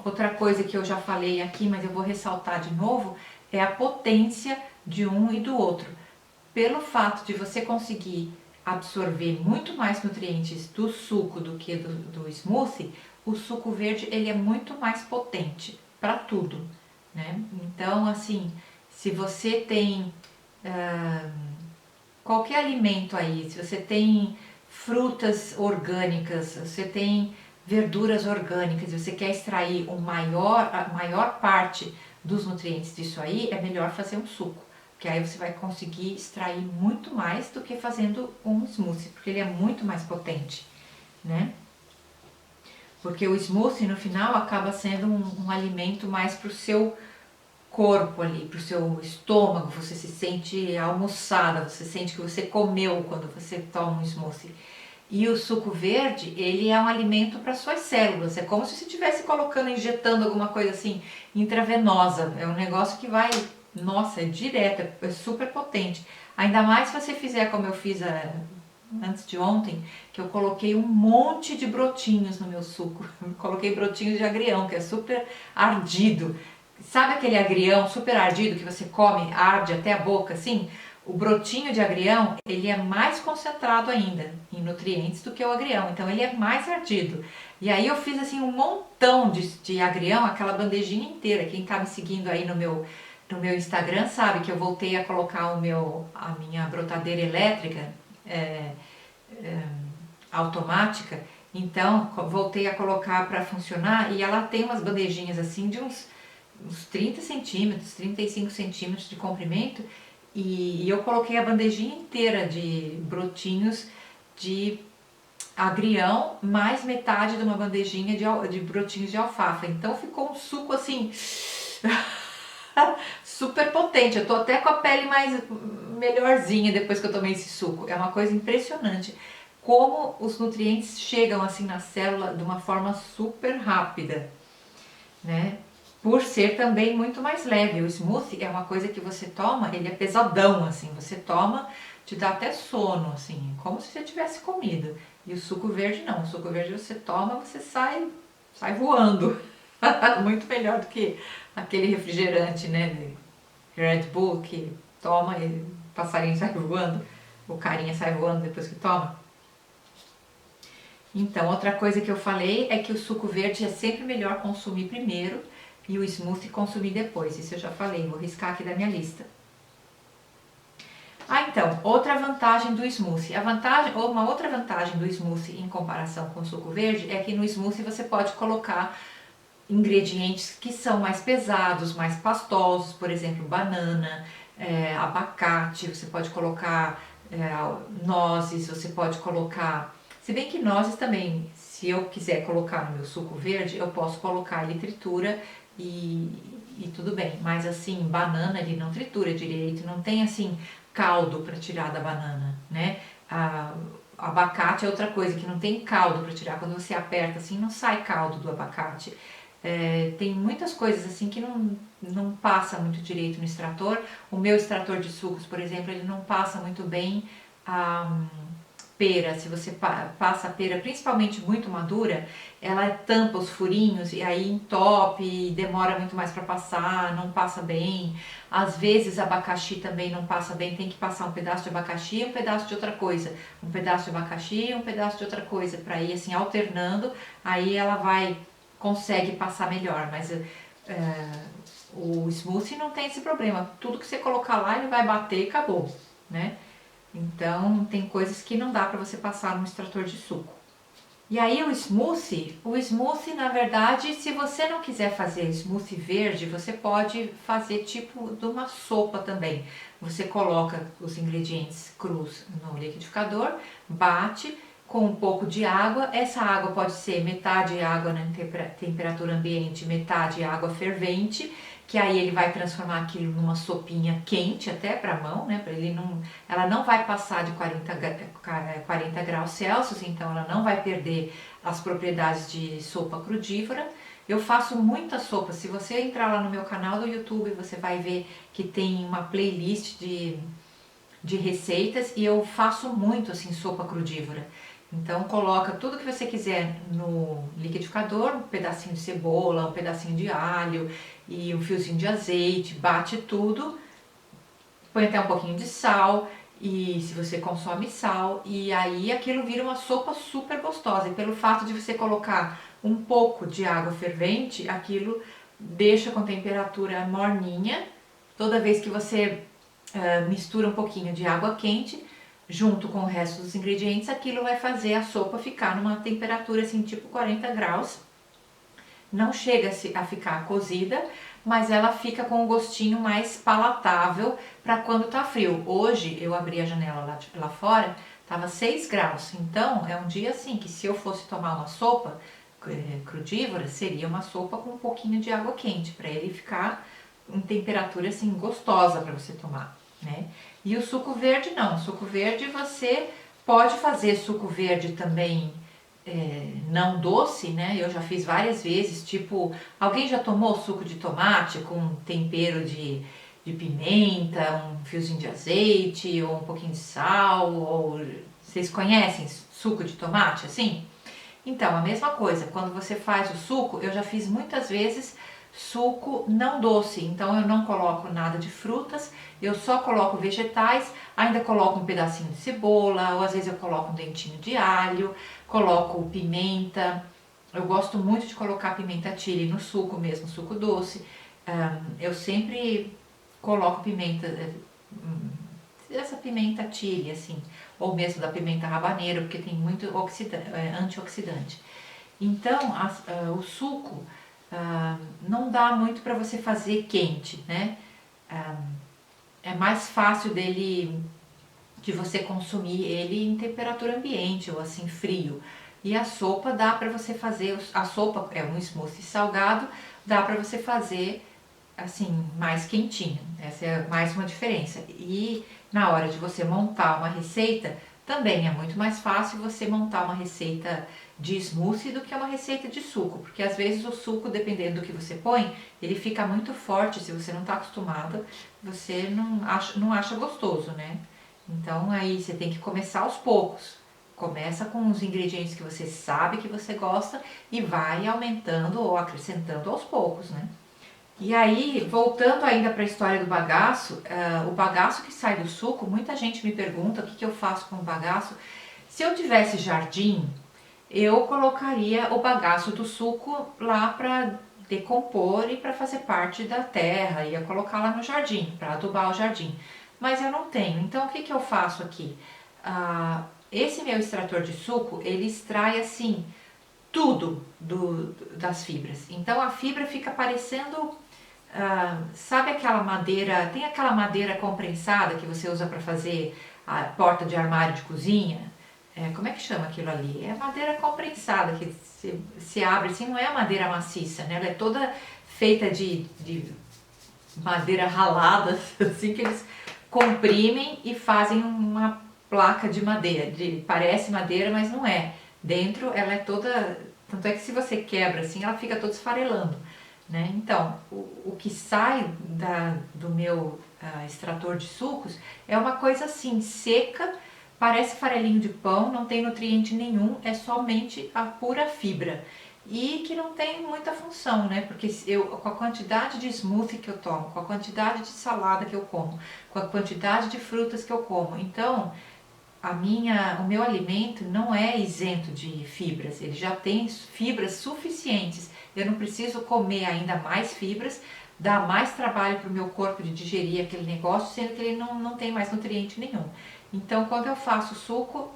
Outra coisa que eu já falei aqui, mas eu vou ressaltar de novo, é a potência de um e do outro. Pelo fato de você conseguir absorver muito mais nutrientes do suco do que do smoothie, o suco verde ele é muito mais potente para tudo, né? Então, assim, se você tem qualquer alimento aí, se você tem frutas orgânicas, você tem verduras orgânicas, e você quer extrair a maior parte dos nutrientes disso aí, é melhor fazer um suco. Que aí você vai conseguir extrair muito mais do que fazendo um smoothie, porque ele é muito mais potente, né? Porque o smoothie no final acaba sendo um alimento mais para o seu corpo ali, para o seu estômago, você se sente almoçada, você sente que você comeu quando você toma um smoothie. E o suco verde, ele é um alimento para suas células, é como se você estivesse colocando, injetando alguma coisa assim intravenosa, é um negócio que vai, nossa, é direto, é super potente. Ainda mais se você fizer como eu fiz antes de ontem, que eu coloquei um monte de brotinhos no meu suco. Coloquei brotinhos de agrião, que é super ardido. Sabe aquele agrião super ardido que você come, arde até a boca, assim? O brotinho de agrião, ele é mais concentrado ainda em nutrientes do que o agrião, então ele é mais ardido. E aí eu fiz assim um montão de agrião, aquela bandejinha inteira. Quem tá me seguindo aí no meu Instagram sabe que eu voltei a colocar a minha brotadeira elétrica automática, então voltei a colocar para funcionar e ela tem umas bandejinhas assim de uns 30 centímetros, 35 centímetros de comprimento e eu coloquei a bandejinha inteira de brotinhos de agrião, mais metade de uma bandejinha de brotinhos de alfafa. Então ficou um suco assim super potente. Eu tô até com a pele mais melhorzinha depois que eu tomei esse suco. É uma coisa impressionante como os nutrientes chegam assim na célula de uma forma super rápida, né? por ser também muito mais leve. O smoothie é uma coisa que você toma, ele é pesadão, assim, você toma, te dá até sono, assim, como se você tivesse comido. E o suco verde não, o suco verde você toma, você sai voando. Muito melhor do que aquele refrigerante, né, Red Bull, que toma e o passarinho sai voando, o carinha sai voando depois que toma. Então, outra coisa que eu falei é que o suco verde é sempre melhor consumir primeiro e o smoothie consumir depois. Isso eu já falei, vou riscar aqui da minha lista. Então, outra vantagem do smoothie. Uma outra vantagem do smoothie em comparação com o suco verde é que no smoothie você pode colocar ingredientes que são mais pesados, mais pastosos, por exemplo, banana, abacate, você pode colocar nozes, você pode colocar... Se bem que nozes também, se eu quiser colocar no meu suco verde, eu posso colocar ele tritura e tudo bem. Mas assim, banana ele não tritura direito, não tem assim caldo para tirar da banana, né? Abacate é outra coisa que não tem caldo para tirar. Quando você aperta assim, não sai caldo do abacate. Tem muitas coisas assim que não passa muito direito no extrator. O meu extrator de sucos, por exemplo, ele não passa muito bem a pera. Se você passa a pera, principalmente muito madura, ela tampa os furinhos e aí entope, demora muito mais para passar, não passa bem. Às vezes abacaxi também não passa bem, tem que passar um pedaço de abacaxi e um pedaço de outra coisa. Um pedaço de abacaxi e um pedaço de outra coisa, para ir assim alternando, aí ela consegue passar melhor, mas o smoothie não tem esse problema. Tudo que você colocar lá, ele vai bater e acabou, né? Então, tem coisas que não dá para você passar no extrator de suco. E aí o smoothie, na verdade, se você não quiser fazer smoothie verde, você pode fazer tipo de uma sopa também. Você coloca os ingredientes crus no liquidificador, bate com um pouco de água. Essa água pode ser metade água na temperatura ambiente, metade água fervente, que aí ele vai transformar aquilo numa sopinha quente até para a mão, né? Ela não vai passar de 40 graus Celsius, então ela não vai perder as propriedades de sopa crudívora. Eu faço muita sopa. Se você entrar lá no meu canal do YouTube, você vai ver que tem uma playlist de receitas e eu faço muito assim sopa crudívora. Então coloca tudo que você quiser no liquidificador, um pedacinho de cebola, um pedacinho de alho e um fiozinho de azeite, bate tudo, põe até um pouquinho de sal e se você consome sal, e aí aquilo vira uma sopa super gostosa. E pelo fato de você colocar um pouco de água fervente, aquilo deixa com temperatura morninha. Toda vez que você mistura um pouquinho de água quente junto com o resto dos ingredientes, aquilo vai fazer a sopa ficar numa temperatura assim, tipo 40 graus. Não chega a ficar cozida, mas ela fica com um gostinho mais palatável para quando tá frio. Hoje eu abri a janela lá fora, tava 6 graus, então é um dia assim que se eu fosse tomar uma sopa crudívora, seria uma sopa com um pouquinho de água quente, para ele ficar em temperatura assim gostosa para você tomar, né? E o suco verde não, o suco verde você pode fazer suco verde também não doce, né? Eu já fiz várias vezes, tipo, alguém já tomou suco de tomate com tempero de pimenta, um fiozinho de azeite, ou um pouquinho de sal, ou vocês conhecem suco de tomate assim? Então, a mesma coisa, quando você faz o suco, eu já fiz muitas vezes suco não doce, então eu não coloco nada de frutas, eu só coloco vegetais, ainda coloco um pedacinho de cebola, ou às vezes eu coloco um dentinho de alho, coloco pimenta, eu gosto muito de colocar pimenta chile no suco mesmo, suco doce, eu sempre coloco pimenta, essa pimenta chile assim, ou mesmo da pimenta habanero, porque tem muito antioxidante. Então, o suco não dá muito para você fazer quente, né? É mais fácil de você consumir ele em temperatura ambiente ou assim frio. E a sopa dá para você fazer, a sopa é um smoothie salgado, dá para você fazer assim mais quentinho. Essa é mais uma diferença. E na hora de você montar uma receita, também é muito mais fácil você montar uma receita de smoothie do que uma receita de suco, porque às vezes o suco, dependendo do que você põe, ele fica muito forte. Se você não está acostumado, você não acha gostoso, né? Então aí você tem que começar aos poucos. Começa com os ingredientes que você sabe que você gosta e vai aumentando ou acrescentando aos poucos, né? E aí, voltando ainda para a história do bagaço, o bagaço que sai do suco, muita gente me pergunta o que eu faço com o bagaço. Se eu tivesse jardim, eu colocaria o bagaço do suco lá para decompor e para fazer parte da terra, ia colocar lá no jardim, para adubar o jardim. Mas eu não tenho, então o que eu faço aqui? Esse meu extrator de suco, ele extrai assim tudo das fibras. Então a fibra fica parecendo, sabe aquela madeira, tem aquela madeira comprensada que você usa para fazer a porta de armário de cozinha? Como é que chama aquilo ali? É madeira comprensada que se abre assim, não é a madeira maciça, né? Ela é toda feita de madeira ralada, assim, que eles comprimem e fazem uma placa de madeira, parece madeira, mas não é. Dentro ela é toda, tanto é que se você quebra assim, ela fica toda esfarelando, né? Então, o que sai do meu extrator de sucos é uma coisa assim, seca, parece farelinho de pão, não tem nutriente nenhum, é somente a pura fibra. E que não tem muita função, né? Porque com a quantidade de smoothie que eu tomo, com a quantidade de salada que eu como, com a quantidade de frutas que eu como, então o meu alimento não é isento de fibras, ele já tem fibras suficientes. Eu não preciso comer ainda mais fibras, dar mais trabalho para o meu corpo de digerir aquele negócio, sendo que ele não tem mais nutriente nenhum. Então, quando eu faço suco,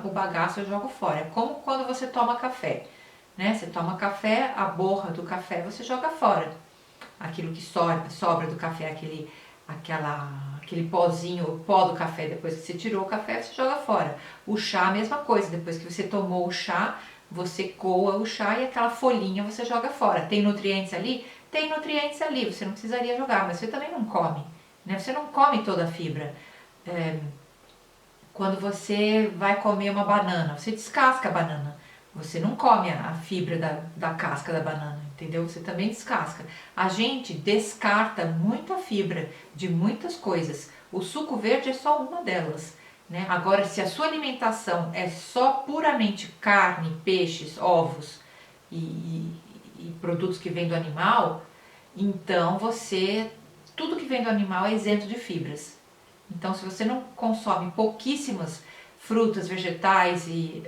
o bagaço eu jogo fora. É como quando você toma café, né? Você toma café, a borra do café você joga fora. Aquilo que sobra do café, aquele pozinho, o pó do café, depois que você tirou o café, você joga fora. O chá, a mesma coisa, depois que você tomou o chá, você coa o chá e aquela folhinha você joga fora. Tem nutrientes ali? Tem nutrientes ali, você não precisaria jogar, mas você também não come, né? Você não come toda a fibra. Quando você vai comer uma banana, você descasca a banana. Você não come a fibra da casca da banana, entendeu? Você também descasca. A gente descarta muita fibra de muitas coisas. O suco verde é só uma delas, né? Agora, se a sua alimentação é só puramente carne, peixes, ovos e produtos que vêm do animal, então tudo que vem do animal é isento de fibras. Então, se você não consome pouquíssimas frutas, vegetais e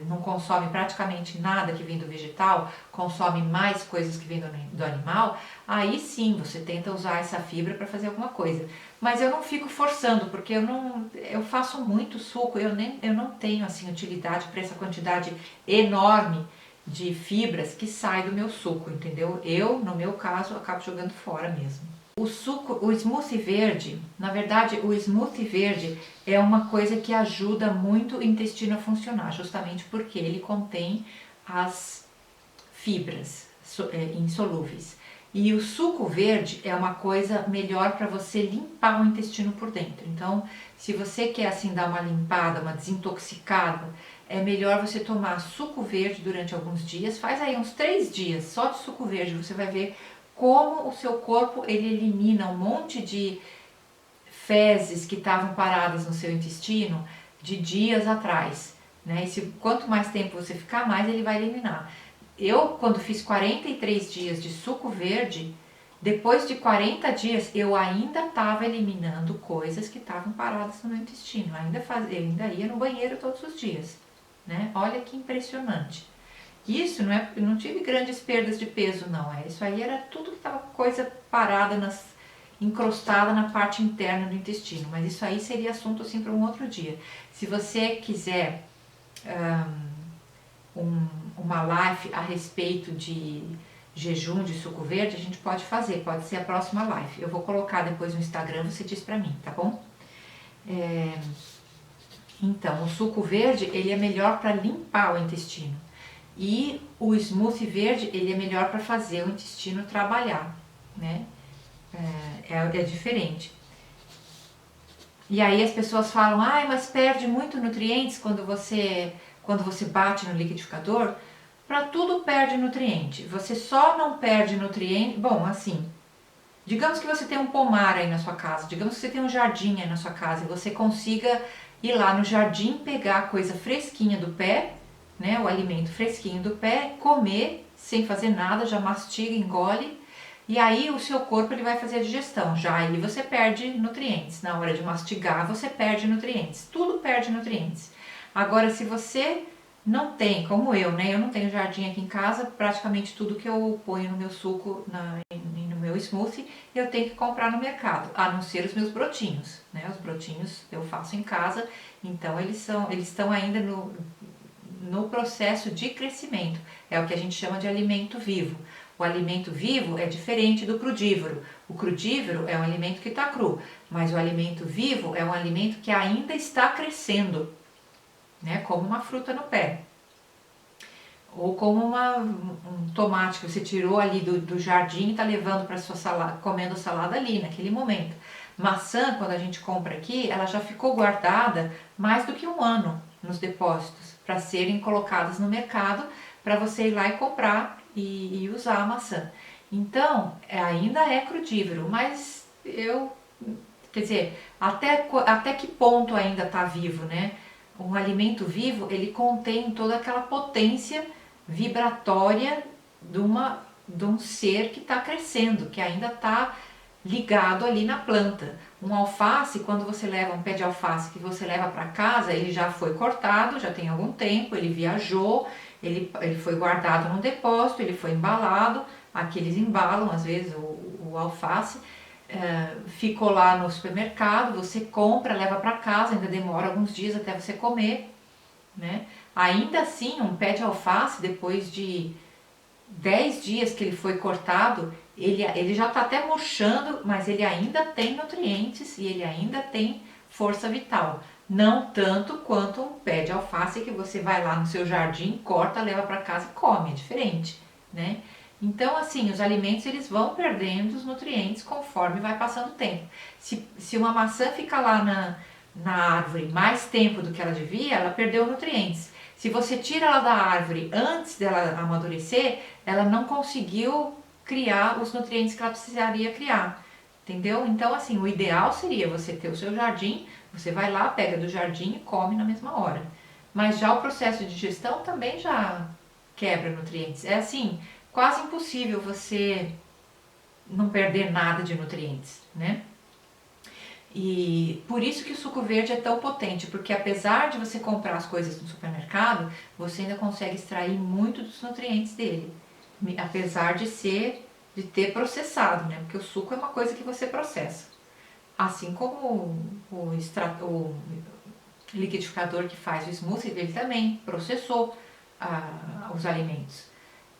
não consome praticamente nada que vem do vegetal, consome mais coisas que vêm do animal, aí sim você tenta usar essa fibra para fazer alguma coisa. Mas eu não fico forçando, porque eu faço muito suco, eu não tenho assim utilidade para essa quantidade enorme de fibras que sai do meu suco, entendeu? Eu, no meu caso, acabo jogando fora mesmo. O smoothie verde, na verdade, o smoothie verde é uma coisa que ajuda muito o intestino a funcionar, justamente porque ele contém as fibras insolúveis. E o suco verde é uma coisa melhor para você limpar o intestino por dentro. Então, se você quer assim dar uma limpada, uma desintoxicada, é melhor você tomar suco verde durante alguns dias. Faz aí uns 3 dias só de suco verde, você vai ver como o seu corpo ele elimina um monte de fezes que estavam paradas no seu intestino de dias atrás, né? E quanto mais tempo você ficar, mais ele vai eliminar. Eu, quando fiz 43 dias de suco verde, depois de 40 dias, eu ainda estava eliminando coisas que estavam paradas no meu intestino. Eu ainda ia no banheiro todos os dias, né? Olha que impressionante. Isso eu não tive grandes perdas de peso, não. Isso aí era tudo que estava coisa parada, encrostada na parte interna do intestino. Mas isso aí seria assunto assim para um outro dia. Se você quiser uma live a respeito de jejum de suco verde, a gente pode fazer. Pode ser a próxima live. Eu vou colocar depois no Instagram, você diz para mim, tá bom? Então, o suco verde ele é melhor para limpar o intestino. E o smoothie verde, ele é melhor para fazer o intestino trabalhar, né? É diferente. E aí as pessoas falam, mas perde muito nutrientes quando quando você bate no liquidificador, para tudo perde nutriente. Você só não perde nutriente, bom, assim, digamos que você tem um pomar aí na sua casa, digamos que você tem um jardim aí na sua casa e você consiga ir lá no jardim, pegar a coisa fresquinha do pé, né, o alimento fresquinho do pé, comer sem fazer nada, já mastiga, engole, e aí o seu corpo ele vai fazer a digestão. Já aí você perde nutrientes. Na hora de mastigar, você perde nutrientes. Tudo perde nutrientes. Agora, se você não tem, como eu, né? Eu não tenho jardim aqui em casa, praticamente tudo que eu ponho no meu suco, no meu smoothie, eu tenho que comprar no mercado, a não ser os meus brotinhos, né? Os brotinhos eu faço em casa, então eles estão ainda no processo de crescimento. É o que a gente chama de alimento vivo. O alimento vivo é diferente do crudívoro. O crudívoro é um alimento que está cru, mas o alimento vivo é um alimento que ainda está crescendo, né? Como uma fruta no pé. Ou como um tomate que você tirou ali do jardim e está levando para sua salada, comendo salada ali, naquele momento. Maçã, quando a gente compra aqui, ela já ficou guardada mais do que um ano nos depósitos, para serem colocadas no mercado, para você ir lá e comprar e usar a maçã. Então, ainda é crudívoro, mas quer dizer, até que ponto ainda está vivo, né? Um alimento vivo, ele contém toda aquela potência vibratória de um ser que está crescendo, que ainda está ligado ali na planta. Um alface, quando você leva um pé de alface que você leva para casa, ele já foi cortado, já tem algum tempo, ele viajou, ele foi guardado num depósito, ele foi embalado, aqui eles embalam às vezes o alface, ficou lá no supermercado, você compra, leva para casa, ainda demora alguns dias até você comer, né? Ainda assim, um pé de alface, depois de 10 dias que ele foi cortado, ele já está até murchando, mas ele ainda tem nutrientes e ele ainda tem força vital. Não tanto quanto um pé de alface que você vai lá no seu jardim, corta, leva para casa e come, é diferente, né? Então, assim, os alimentos eles vão perdendo os nutrientes conforme vai passando o tempo. Se uma maçã fica lá na árvore mais tempo do que ela devia, ela perdeu nutrientes. Se você tira ela da árvore antes dela amadurecer, ela não conseguiu criar os nutrientes que ela precisaria criar, entendeu? Então, assim, o ideal seria você ter o seu jardim, você vai lá, pega do jardim e come na mesma hora. Mas já o processo de digestão também já quebra nutrientes. É assim, quase impossível você não perder nada de nutrientes, né? E por isso que o suco verde é tão potente, porque apesar de você comprar as coisas no supermercado, você ainda consegue extrair muito dos nutrientes dele, apesar de ter processado, né? Porque o suco é uma coisa que você processa. Assim como o liquidificador que faz o smoothie, ele também processou os alimentos.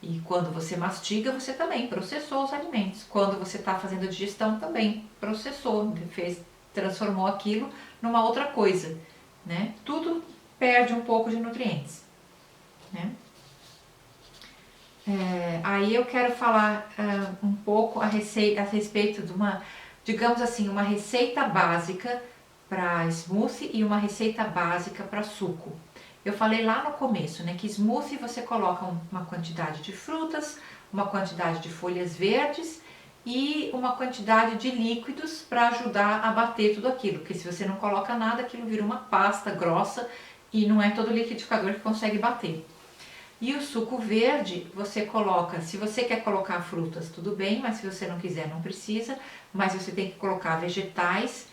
E quando você mastiga, você também processou os alimentos. Quando você está fazendo a digestão, também processou, transformou aquilo numa outra coisa, né? Tudo perde um pouco de nutrientes, né? Aí eu quero falar um pouco a respeito de uma, digamos assim, uma receita básica para smoothie e uma receita básica para suco. Eu falei lá no começo, né, que smoothie você coloca uma quantidade de frutas, uma quantidade de folhas verdes e uma quantidade de líquidos para ajudar a bater tudo aquilo, porque se você não coloca nada, aquilo vira uma pasta grossa e não é todo liquidificador que consegue bater. E o suco verde, você coloca, se você quer colocar frutas, tudo bem, mas se você não quiser, não precisa, mas você tem que colocar vegetais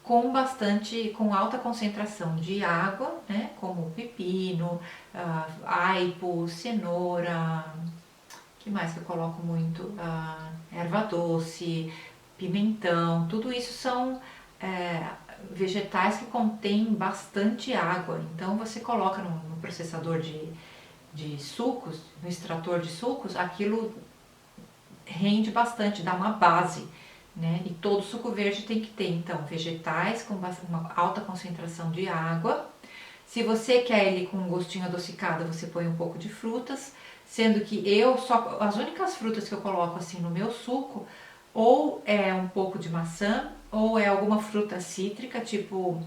com alta concentração de água, né, como pepino, aipo, cenoura, que mais que eu coloco muito? Erva doce, pimentão, tudo isso são vegetais que contêm bastante água, então você coloca no processador de sucos, no extrator de sucos, aquilo rende bastante, dá uma base, né? E todo suco verde tem que ter, então, vegetais com uma alta concentração de água. Se você quer ele com um gostinho adocicado, você põe um pouco de frutas, sendo que as únicas frutas que eu coloco assim no meu suco, ou é um pouco de maçã, ou é alguma fruta cítrica, tipo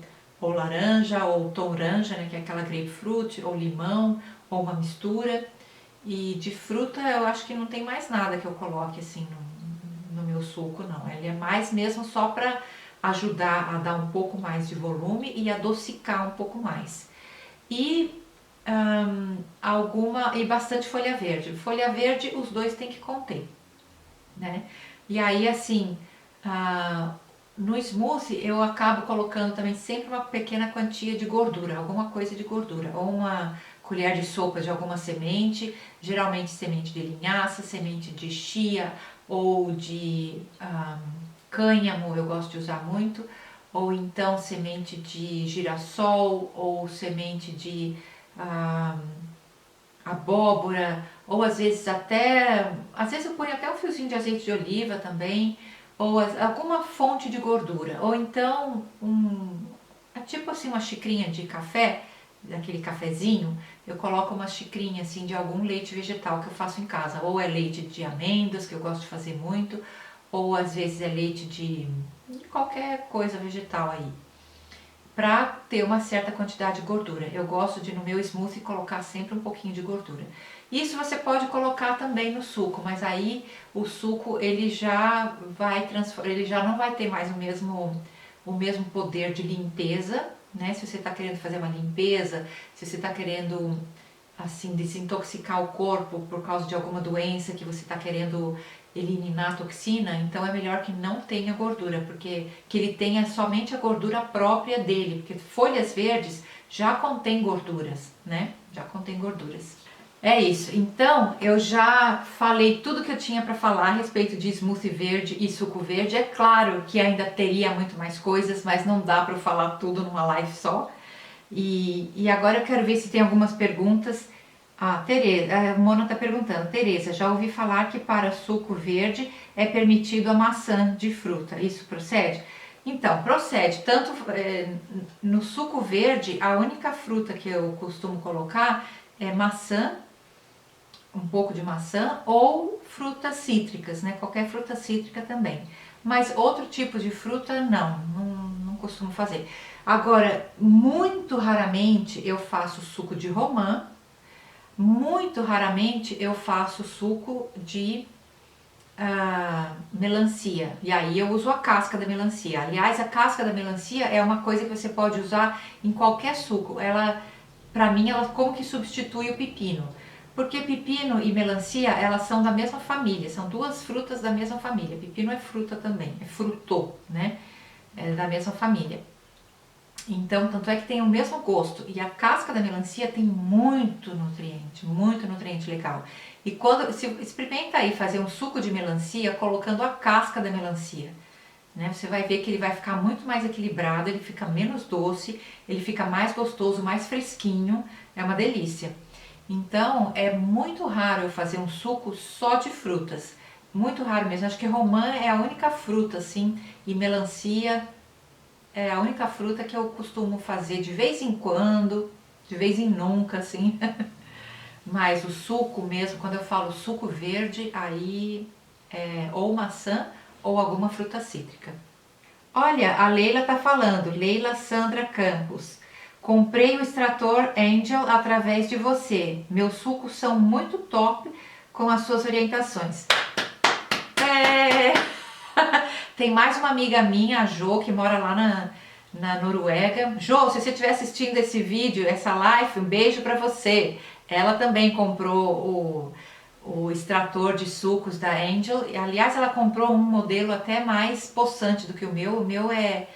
ou laranja, ou toranja, né, que é aquela grapefruit, ou limão, ou uma mistura. E de fruta eu acho que não tem mais nada que eu coloque assim no meu suco, não. Ele é mais mesmo só para ajudar a dar um pouco mais de volume e adocicar um pouco mais. E e bastante folha verde. Folha verde os dois tem que conter, né? E aí assim, no smoothie eu acabo colocando também sempre uma pequena quantia de gordura, alguma coisa de gordura, ou uma colher de sopa de alguma semente, geralmente semente de linhaça, semente de chia ou de cânhamo, eu gosto de usar muito, ou então semente de girassol ou semente de abóbora, ou às vezes eu ponho até um fiozinho de azeite de oliva também, ou alguma fonte de gordura, ou então tipo assim uma xicrinha de café, daquele cafezinho, eu coloco uma xicrinha assim de algum leite vegetal que eu faço em casa, ou é leite de amêndoas, que eu gosto de fazer muito, ou às vezes é leite de qualquer coisa vegetal aí, para ter uma certa quantidade de gordura. Eu gosto de no meu smoothie colocar sempre um pouquinho de gordura. Isso você pode colocar também no suco, mas aí o suco ele já não vai ter mais o mesmo poder de limpeza, né? Se você está querendo fazer uma limpeza, se você está querendo assim desintoxicar o corpo por causa de alguma doença que você está querendo eliminar a toxina, então é melhor que não tenha gordura, porque que ele tenha somente a gordura própria dele, porque folhas verdes já contém gorduras, né? Já contém gorduras. É isso. Então, eu já falei tudo que eu tinha para falar a respeito de smoothie verde e suco verde. É claro que ainda teria muito mais coisas, mas não dá para eu falar tudo numa live só. E agora eu quero ver se tem algumas perguntas. A Mona está perguntando, Tereza, já ouvi falar que para suco verde é permitido a maçã de fruta, isso procede? Então, procede, tanto no suco verde, a única fruta que eu costumo colocar é maçã, um pouco de maçã, ou frutas cítricas, né? Qualquer fruta cítrica também. Mas outro tipo de fruta, não costumo fazer. Agora, muito raramente eu faço suco de romã, muito raramente eu faço suco de melancia. E aí eu uso a casca da melancia. Aliás, a casca da melancia é uma coisa que você pode usar em qualquer suco. Ela, pra mim, ela como que substitui o pepino. Porque pepino e melancia, elas são da mesma família, são duas frutas da mesma família. Pepino é fruta também, é frutô, né? É da mesma família. Então, tanto é que tem o mesmo gosto. E a casca da melancia tem muito nutriente legal. E se experimenta aí fazer um suco de melancia colocando a casca da melancia, né? Você vai ver que ele vai ficar muito mais equilibrado, ele fica menos doce, ele fica mais gostoso, mais fresquinho, é uma delícia. Então, é muito raro eu fazer um suco só de frutas. Muito raro mesmo. Acho que romã é a única fruta, assim, e melancia é a única fruta que eu costumo fazer de vez em quando, de vez em nunca, assim. Mas o suco mesmo, quando eu falo suco verde, aí é ou maçã ou alguma fruta cítrica. Olha, a Leila tá falando, Leila Sandra Campos. Comprei o extrator Angel através de você. Meus sucos são muito top com as suas orientações. Tem mais uma amiga minha, a Jo, que mora lá na Noruega. Jo, se você estiver assistindo esse vídeo, essa live, um beijo pra você. Ela também comprou o extrator de sucos da Angel. Aliás, ela comprou um modelo até mais possante do que o meu. O meu é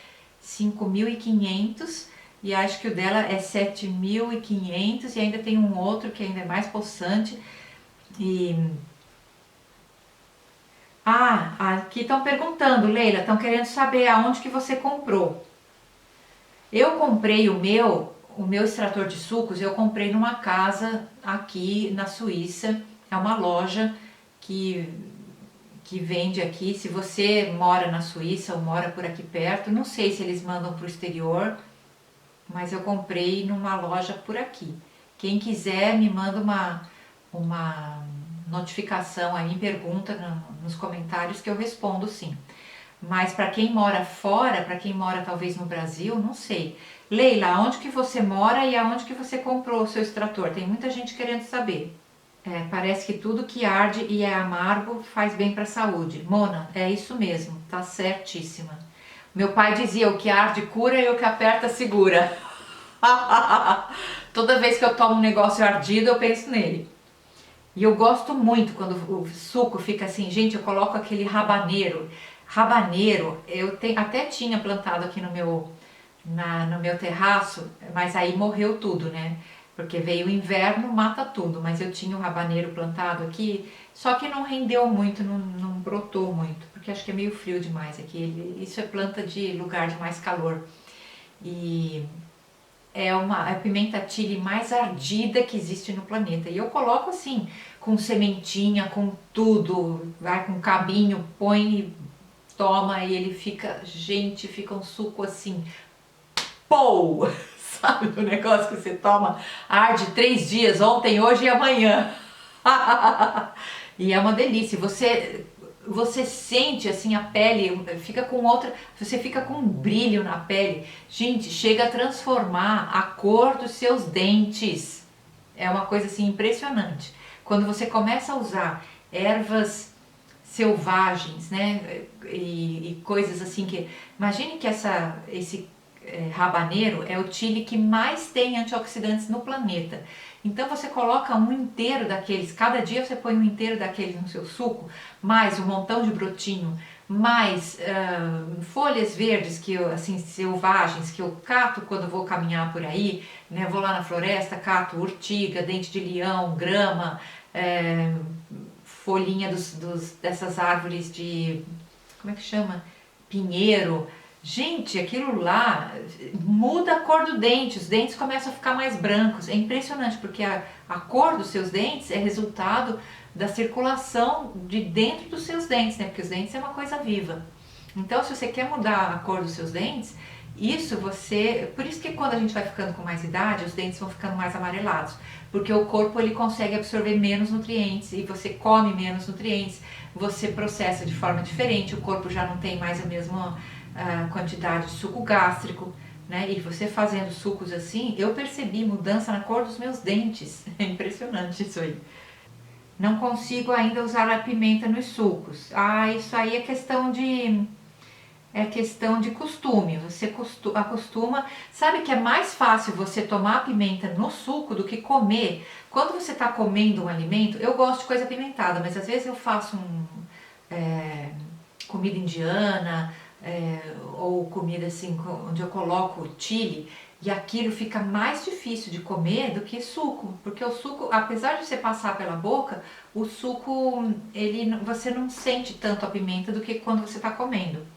5.500 e acho que o dela é 7.500 e ainda tem um outro que ainda é mais possante. Aqui estão perguntando, Leila, estão querendo saber aonde que você comprou. Eu comprei o meu extrator de sucos, eu comprei numa casa aqui na Suíça. É uma loja que vende aqui. Se você mora na Suíça ou mora por aqui perto, não sei se eles mandam para o exterior, mas eu comprei numa loja por aqui. Quem quiser me manda uma notificação aí, me pergunta nos comentários que eu respondo sim. Mas para quem mora fora, para quem mora talvez no Brasil, não sei. Leila, onde que você mora e aonde que você comprou o seu extrator? Tem muita gente querendo saber. É, parece que tudo que arde e é amargo faz bem para a saúde. Mona, é isso mesmo, tá certíssima. Meu pai dizia, o que arde cura e o que aperta segura. Toda vez que eu tomo um negócio ardido, eu penso nele. E eu gosto muito quando o suco fica assim, gente, eu coloco aquele rabaneiro. Rabaneiro, até tinha plantado aqui no meu terraço, mas aí morreu tudo, né? Porque veio o inverno, mata tudo. Mas eu tinha o rabaneiro plantado aqui, só que não rendeu muito, não brotou muito, porque acho que é meio frio demais aqui. Isso é planta de lugar de mais calor. E é a pimenta chile mais ardida que existe no planeta. E eu coloco assim, com sementinha, com tudo, vai com cabinho, põe e toma e ele fica, gente, fica um suco assim, pou! Sabe o negócio que você toma, arde 3 dias, ontem, hoje e amanhã. E é uma delícia. Você sente assim a pele, fica com outra, você fica com um brilho na pele. Gente, chega a transformar a cor dos seus dentes. É uma coisa assim impressionante. Quando você começa a usar ervas selvagens, né, e coisas assim que, imagine que esse rabaneiro é o chile que mais tem antioxidantes no planeta. Então você coloca um inteiro daqueles, cada dia você põe um inteiro daqueles no seu suco, mais um montão de brotinho, mais folhas verdes que eu, assim, selvagens que eu cato quando vou caminhar por aí, né? Vou lá na floresta, cato urtiga, dente de leão, grama, folhinha dessas árvores de, como é que chama? Pinheiro. Gente, aquilo lá muda a cor do dente, os dentes começam a ficar mais brancos. É impressionante, porque a cor dos seus dentes é resultado da circulação de dentro dos seus dentes, né? Porque os dentes é uma coisa viva. Então, se você quer mudar a cor dos seus dentes, por isso que quando a gente vai ficando com mais idade, os dentes vão ficando mais amarelados, porque o corpo ele consegue absorver menos nutrientes e você come menos nutrientes, você processa de forma diferente, o corpo já não tem mais a mesma quantidade de suco gástrico, né? E você fazendo sucos assim, eu percebi mudança na cor dos meus dentes. É impressionante isso aí. Não consigo ainda usar a pimenta nos sucos. Isso aí é questão de costume. Você acostuma. Sabe que é mais fácil você tomar a pimenta no suco do que comer. Quando você está comendo um alimento, eu gosto de coisa apimentada, mas às vezes eu faço comida indiana, ou comida assim, onde eu coloco chili, e aquilo fica mais difícil de comer do que suco, porque o suco, apesar de você passar pela boca, o suco, você não sente tanto a pimenta do que quando você está comendo.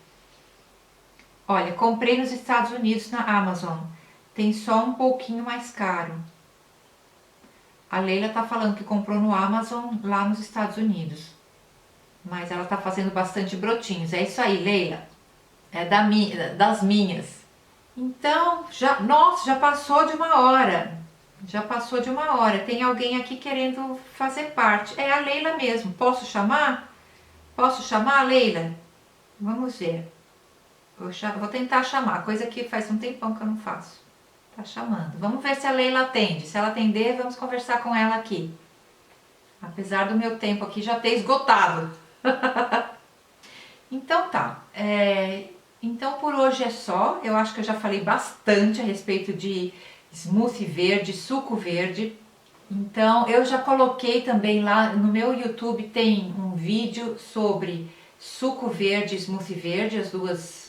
Olha, comprei nos Estados Unidos na Amazon, tem só um pouquinho mais caro. A Leila tá falando que comprou no Amazon lá nos Estados Unidos, mas ela tá fazendo bastante brotinhos. É isso aí, Leila. É das minhas. Então, nossa, já passou de uma hora. Já passou de uma hora. Tem alguém aqui querendo fazer parte. É a Leila mesmo. Posso chamar? Posso chamar a Leila? Vamos ver. Vou tentar chamar, coisa que faz um tempão que eu não faço. Tá chamando. Vamos ver se a Leila atende. Se ela atender, vamos conversar com ela aqui. Apesar do meu tempo aqui já ter esgotado. Então tá. Então por hoje é só. Eu acho que eu já falei bastante a respeito de smoothie verde, suco verde. Então eu já coloquei também lá no meu YouTube, tem um vídeo sobre suco verde e smoothie verde, as duas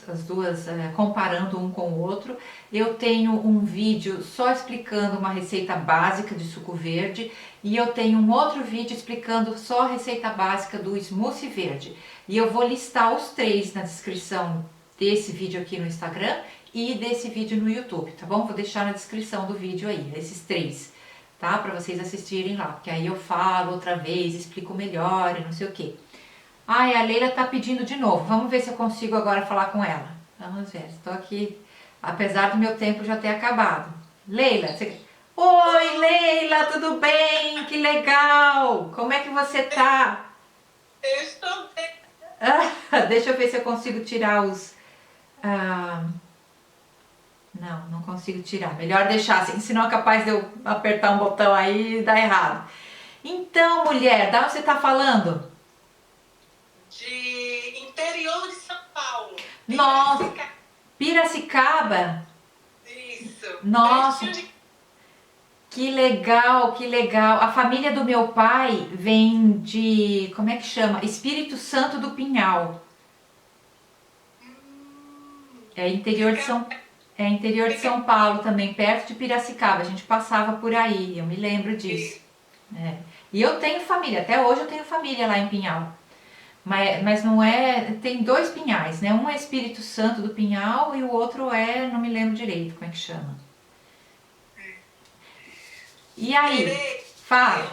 comparando um com o outro. Eu tenho um vídeo só explicando uma receita básica de suco verde e eu tenho um outro vídeo explicando só a receita básica do smoothie verde. E eu vou listar os três na descrição desse vídeo aqui no Instagram e desse vídeo no YouTube, tá bom? Vou deixar na descrição do vídeo aí, esses três, tá? Para vocês assistirem lá, porque aí eu falo outra vez, explico melhor e não sei o que. A Leila tá pedindo de novo. Vamos ver se eu consigo agora falar com ela. Vamos ver. Estou aqui, apesar do meu tempo já ter acabado. Leila, Oi, Leila, tudo bem? Que legal! Como é que você tá? Eu estou bem. Deixa eu ver se eu consigo tirar os... ah, não consigo tirar. Melhor deixar assim, senão é capaz de eu apertar um botão aí e dar errado. Então, mulher, da onde você tá falando? De interior de São Paulo. Nossa, Piracicaba. Piracicaba? Isso. Nossa, Pertinho de... que legal, que legal. A família do meu pai vem de, como é que chama? Espírito Santo do Pinhal. É interior de São, é interior de São Paulo também, perto de Piracicaba. A gente passava por aí, eu me lembro disso. É. E eu tenho família, até hoje eu tenho família lá em Pinhal. Mas não é. Tem dois pinhais, né? Um é Espírito Santo do Pinhal e o outro é. Não me lembro direito como é que chama. E aí? Terei, Fala.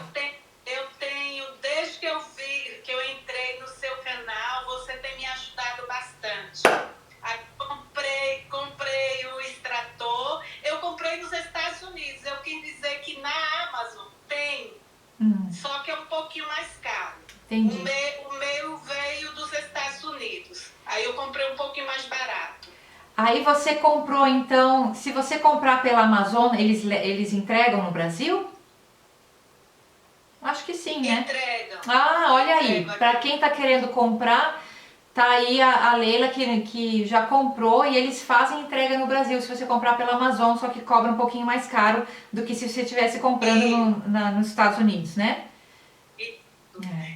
eu tenho, desde que eu vi, que eu entrei no seu canal, você tem me ajudado bastante. Aí comprei o extrator, eu comprei nos Estados Unidos, eu quis dizer que na Amazon tem, só que é um pouquinho mais caro. Entendi. O meu veio dos Estados Unidos, aí eu comprei um pouquinho mais barato. Aí você comprou então. Se você comprar pela Amazon, eles entregam no Brasil? Acho que sim, né? Entregam. Ah, olha aí. Entregam. Para quem tá querendo comprar, tá aí a Leila que já comprou e eles fazem entrega no Brasil se você comprar pela Amazon, só que cobra um pouquinho mais caro do que se você estivesse comprando nos Estados Unidos, né?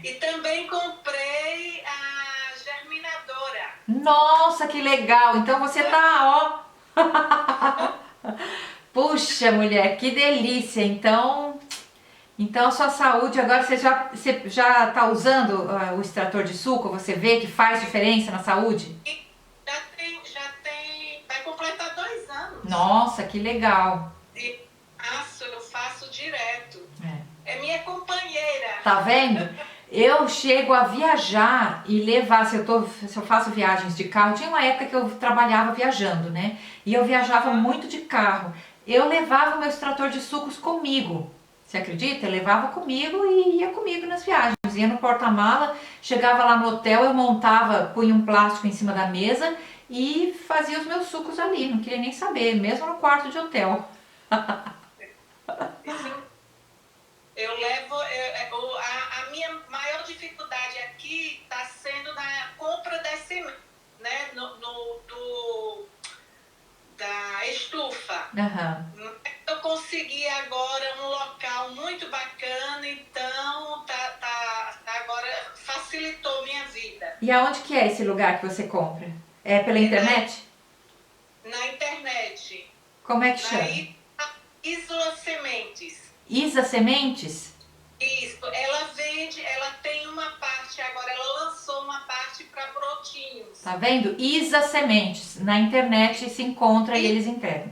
E também comprei a germinadora. Nossa, que legal! Então você tá, ó. Puxa, mulher, que delícia! Então a sua saúde agora você já tá usando o extrator de suco? Você vê que faz diferença na saúde? E vai completar 2 anos. Nossa, que legal! E eu faço direto. É minha companheira. Tá vendo? Eu chego a viajar e levar, se eu faço viagens de carro, tinha uma época que eu trabalhava viajando, né? E eu viajava muito de carro. Eu levava o meu extrator de sucos comigo. Você acredita? Eu levava comigo e ia comigo nas viagens. Ia no porta-mala, chegava lá no hotel, eu montava, punha um plástico em cima da mesa e fazia os meus sucos ali. Não queria nem saber, mesmo no quarto de hotel. Eu levo. A minha maior dificuldade aqui está sendo na compra das sementes, né? Da estufa. Uhum. Eu consegui agora um local muito bacana, então agora facilitou minha vida. E aonde que é esse lugar que você compra? É pela internet? Na internet. Como é que chama? Isla Sementes. Isa Sementes? Isso, ela tem uma parte agora, ela lançou uma parte para brotinhos. Tá vendo? Isa Sementes. Na internet se encontra e eles entregam.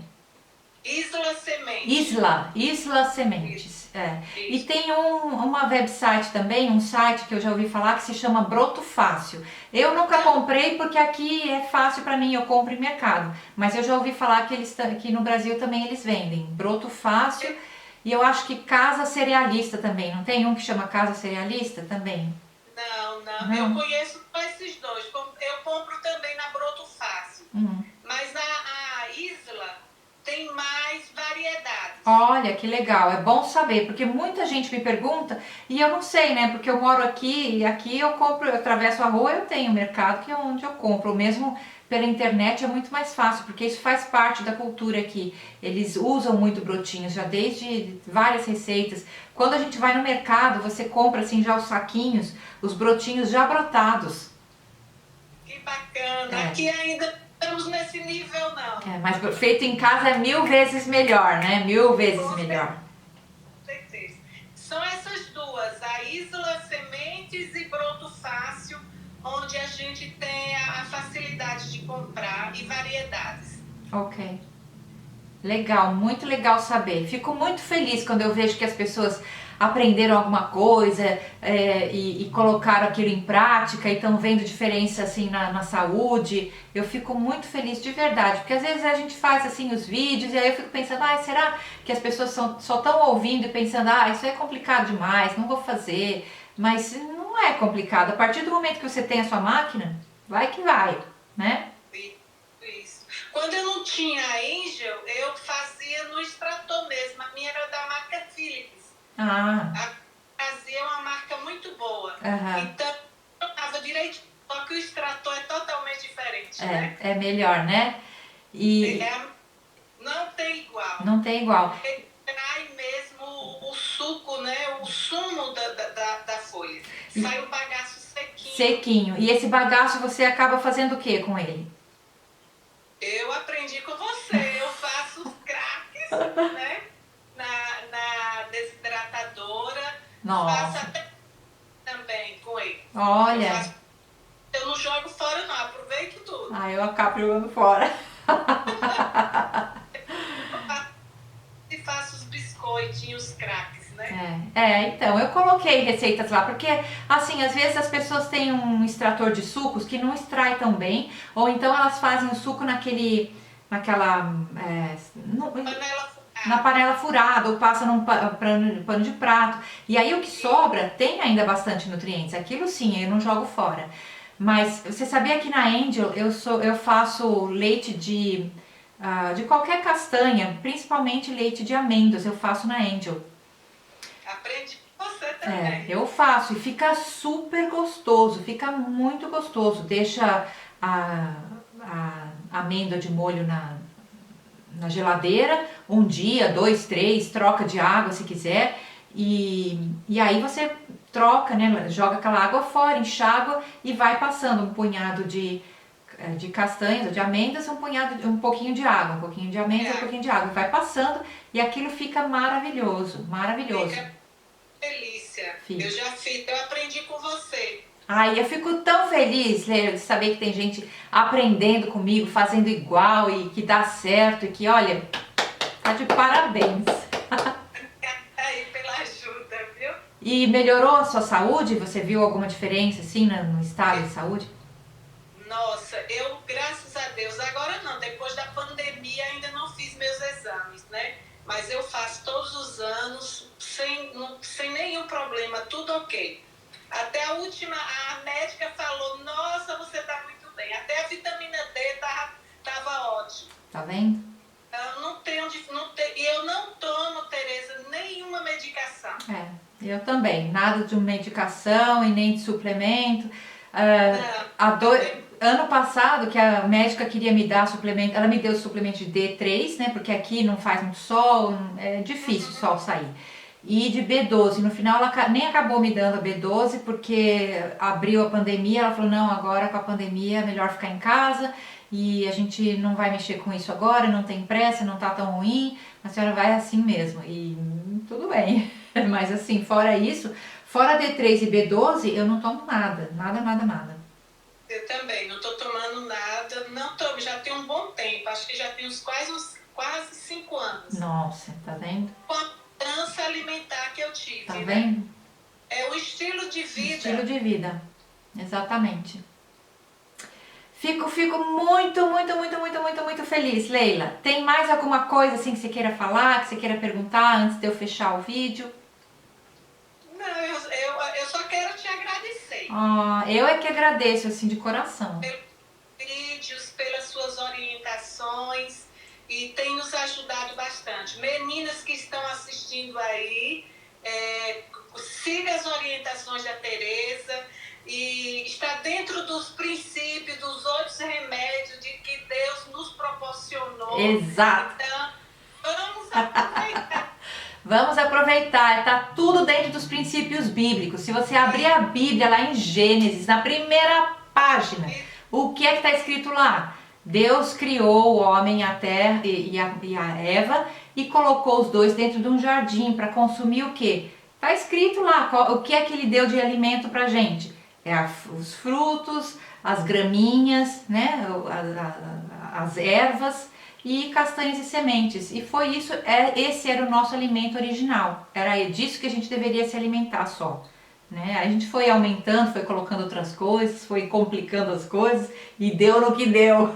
Isla Sementes. Isla Sementes. É. E tem uma website também, um site que eu já ouvi falar que se chama Broto Fácil. Eu nunca comprei porque aqui é fácil para mim, eu compro em mercado. Mas eu já ouvi falar que no Brasil também eles vendem Broto Fácil. E eu acho que Casa Cerealista também. Não tem um que chama Casa Cerealista também? Não. Eu conheço só esses dois. Eu compro também na Broto Fácil. Mas a Isla tem mais variedades. Olha, que legal. É bom saber, porque muita gente me pergunta e eu não sei, né? Porque eu moro aqui e aqui eu compro, eu atravesso a rua, eu tenho mercado que é onde eu compro. Mesmo pela internet é muito mais fácil, porque isso faz parte da cultura aqui. Eles usam muito brotinhos, já desde várias receitas. Quando a gente vai no mercado, você compra assim já os saquinhos, os brotinhos já brotados. Que bacana. Aqui ainda estamos nesse nível, não. Mas feito em casa é 1000 vezes melhor, né? 1000 vezes melhor. Com certeza. São essas duas, a Isla Sementes e Broto Fácil, onde a gente tem a facilidade de comprar e variedades. Ok. Legal, muito legal saber. Fico muito feliz quando eu vejo que as pessoas aprenderam alguma coisa e colocaram aquilo em prática e estão vendo diferença assim na saúde. Eu fico muito feliz de verdade, porque às vezes a gente faz assim os vídeos e aí eu fico pensando, será que as pessoas só estão ouvindo e pensando, isso é complicado demais, não vou fazer. Mas não é complicado. A partir do momento que você tem a sua máquina, vai que vai, né? Isso. Quando eu não tinha a Angel, eu fazia no extrator mesmo. A minha era da marca Philips. Ah, A Brasil é uma marca muito boa. aham. Então, eu estava direito. Só que o extrator é totalmente diferente, né? É melhor, né? E Não tem igual. não tem igual. Trai mesmo o suco, né? O sumo da folha. Sai o bagaço sequinho. Sequinho. E esse bagaço você acaba fazendo o que com ele? Eu aprendi com você. Eu faço os craques, né? Na desidratadora. Nossa. Faço até também com ele. Olha. Eu não jogo fora, não. Aproveito tudo. Ah, eu acabo jogando fora. E faço os biscoitinhos, craques, né? Então, eu coloquei receitas lá, porque, assim, às vezes as pessoas têm um extrator de sucos que não extrai tão bem, ou então elas fazem o suco naquela, Panela na furada. panela furada, ou passa num pano de prato, e aí o que sobra tem ainda bastante nutrientes, aquilo sim, eu não jogo fora. Mas você sabia que na Angel eu faço leite de qualquer castanha, principalmente leite de amêndoas, eu faço na Angel. Aprendi com você também. Eu faço e fica super gostoso, fica muito gostoso. Deixa a amêndoa de molho na geladeira, um dia, dois, três, troca de água se quiser. E aí você troca, né? Joga aquela água fora, enxágua e vai passando um punhado de castanhas ou de amêndoas, um pouquinho de água, um pouquinho de amêndoas, um pouquinho de água. Vai passando e aquilo fica maravilhoso, maravilhoso. Fica delícia. Fica. Eu já fiz, eu aprendi com você. Ai, eu fico tão feliz, Leila, de saber que tem gente aprendendo comigo, fazendo igual e que dá certo e que, olha, tá de parabéns. Aí pela ajuda, viu? E melhorou a sua saúde? Você viu alguma diferença assim no estado de saúde? Nossa, eu, graças a Deus, agora não, depois da pandemia ainda não fiz meus exames, né? Mas eu faço todos os anos, sem nenhum problema, tudo ok. Até a última, a médica falou, nossa, você tá muito bem. Até a vitamina D tava ótimo. Tá vendo? Eu não tenho, e eu não tomo, Tereza, nenhuma medicação. Eu também. Nada de medicação e nem de suplemento. Ano passado, que a médica queria me dar suplemento, ela me deu suplemento de D3, né? Porque aqui não faz muito sol, é difícil o sol sair. E de B12. No final, ela nem acabou me dando a B12, porque abriu a pandemia. Ela falou: não, agora com a pandemia é melhor ficar em casa e a gente não vai mexer com isso agora, não tem pressa, não tá tão ruim. A senhora vai assim mesmo. E tudo bem. Mas assim, fora isso, fora D3 e B12, eu não tomo nada. Nada, nada, nada. Eu também, não estou tomando nada, não tomo, já tem um bom tempo, acho que já tem quase 5 anos. Nossa, tá vendo? Com a mudança alimentar que eu tive, Tá né? vendo? É o estilo de vida. Estilo de vida, exatamente. Fico muito, muito, muito, muito, muito, muito feliz, Leila. Tem mais alguma coisa assim que você queira falar, que você queira perguntar antes de eu fechar o vídeo? Não, eu só quero te agradecer. Eu é que agradeço, assim, de coração. Pelos vídeos, pelas suas orientações, e tem nos ajudado bastante. Meninas que estão assistindo aí, siga as orientações da Tereza e está dentro dos princípios, dos 8 remédios de que Deus nos proporcionou. Exato. Então, vamos aproveitar. Vamos aproveitar, tá tudo dentro dos princípios bíblicos. Se você abrir a Bíblia lá em Gênesis, na primeira página, o que é que está escrito lá? Deus criou o homem, a terra e a Eva e colocou os dois dentro de um jardim para consumir o quê? Está escrito lá o que é que ele deu de alimento para gente. Os frutos, as graminhas, né? As ervas e castanhas e sementes. E foi isso, esse era o nosso alimento original. Era disso que a gente deveria se alimentar só. Né? A gente foi aumentando, foi colocando outras coisas, foi complicando as coisas e deu no que deu.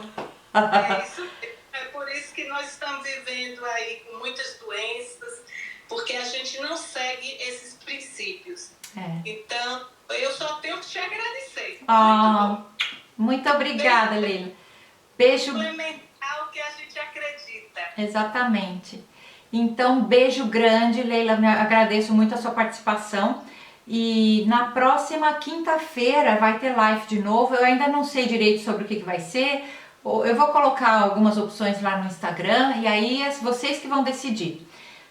É por isso que nós estamos vivendo aí com muitas doenças, porque a gente não segue esses princípios. Então, Eu só tenho que te agradecer. Ah, muito obrigada, Leila. Beijo. Implementar o que a gente acredita. Exatamente. Então, beijo grande, Leila. Agradeço muito a sua participação. E na próxima quinta-feira vai ter live de novo. Eu ainda não sei direito sobre o que vai ser. Eu vou colocar algumas opções lá no Instagram e aí é vocês que vão decidir.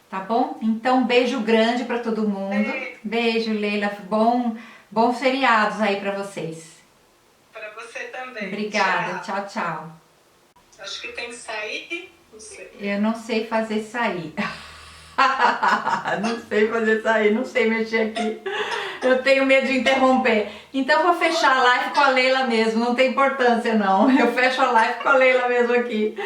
Tá bom? Então, beijo grande para todo mundo. Beijo, Leila. Bom feriados aí para vocês. Para você também. Obrigada. Tchau, tchau. Acho que tem que sair. Não sei. Eu não sei fazer sair. Não sei fazer sair, não sei mexer aqui. Eu tenho medo de interromper. Então vou fechar a live com a Leila mesmo, não tem importância não. Eu fecho a live com a Leila mesmo aqui.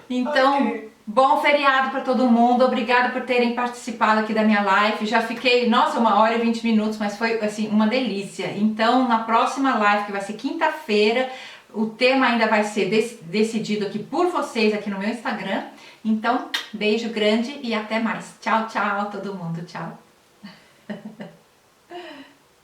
Então, bom feriado para todo mundo. Obrigada por terem participado aqui da minha live. Já fiquei, nossa, 1h e 20 minutos, mas foi assim uma delícia. Então, na próxima live, que vai ser quinta-feira, o tema ainda vai ser decidido aqui por vocês aqui no meu Instagram. Então, beijo grande e até mais. Tchau, tchau, todo mundo. Tchau.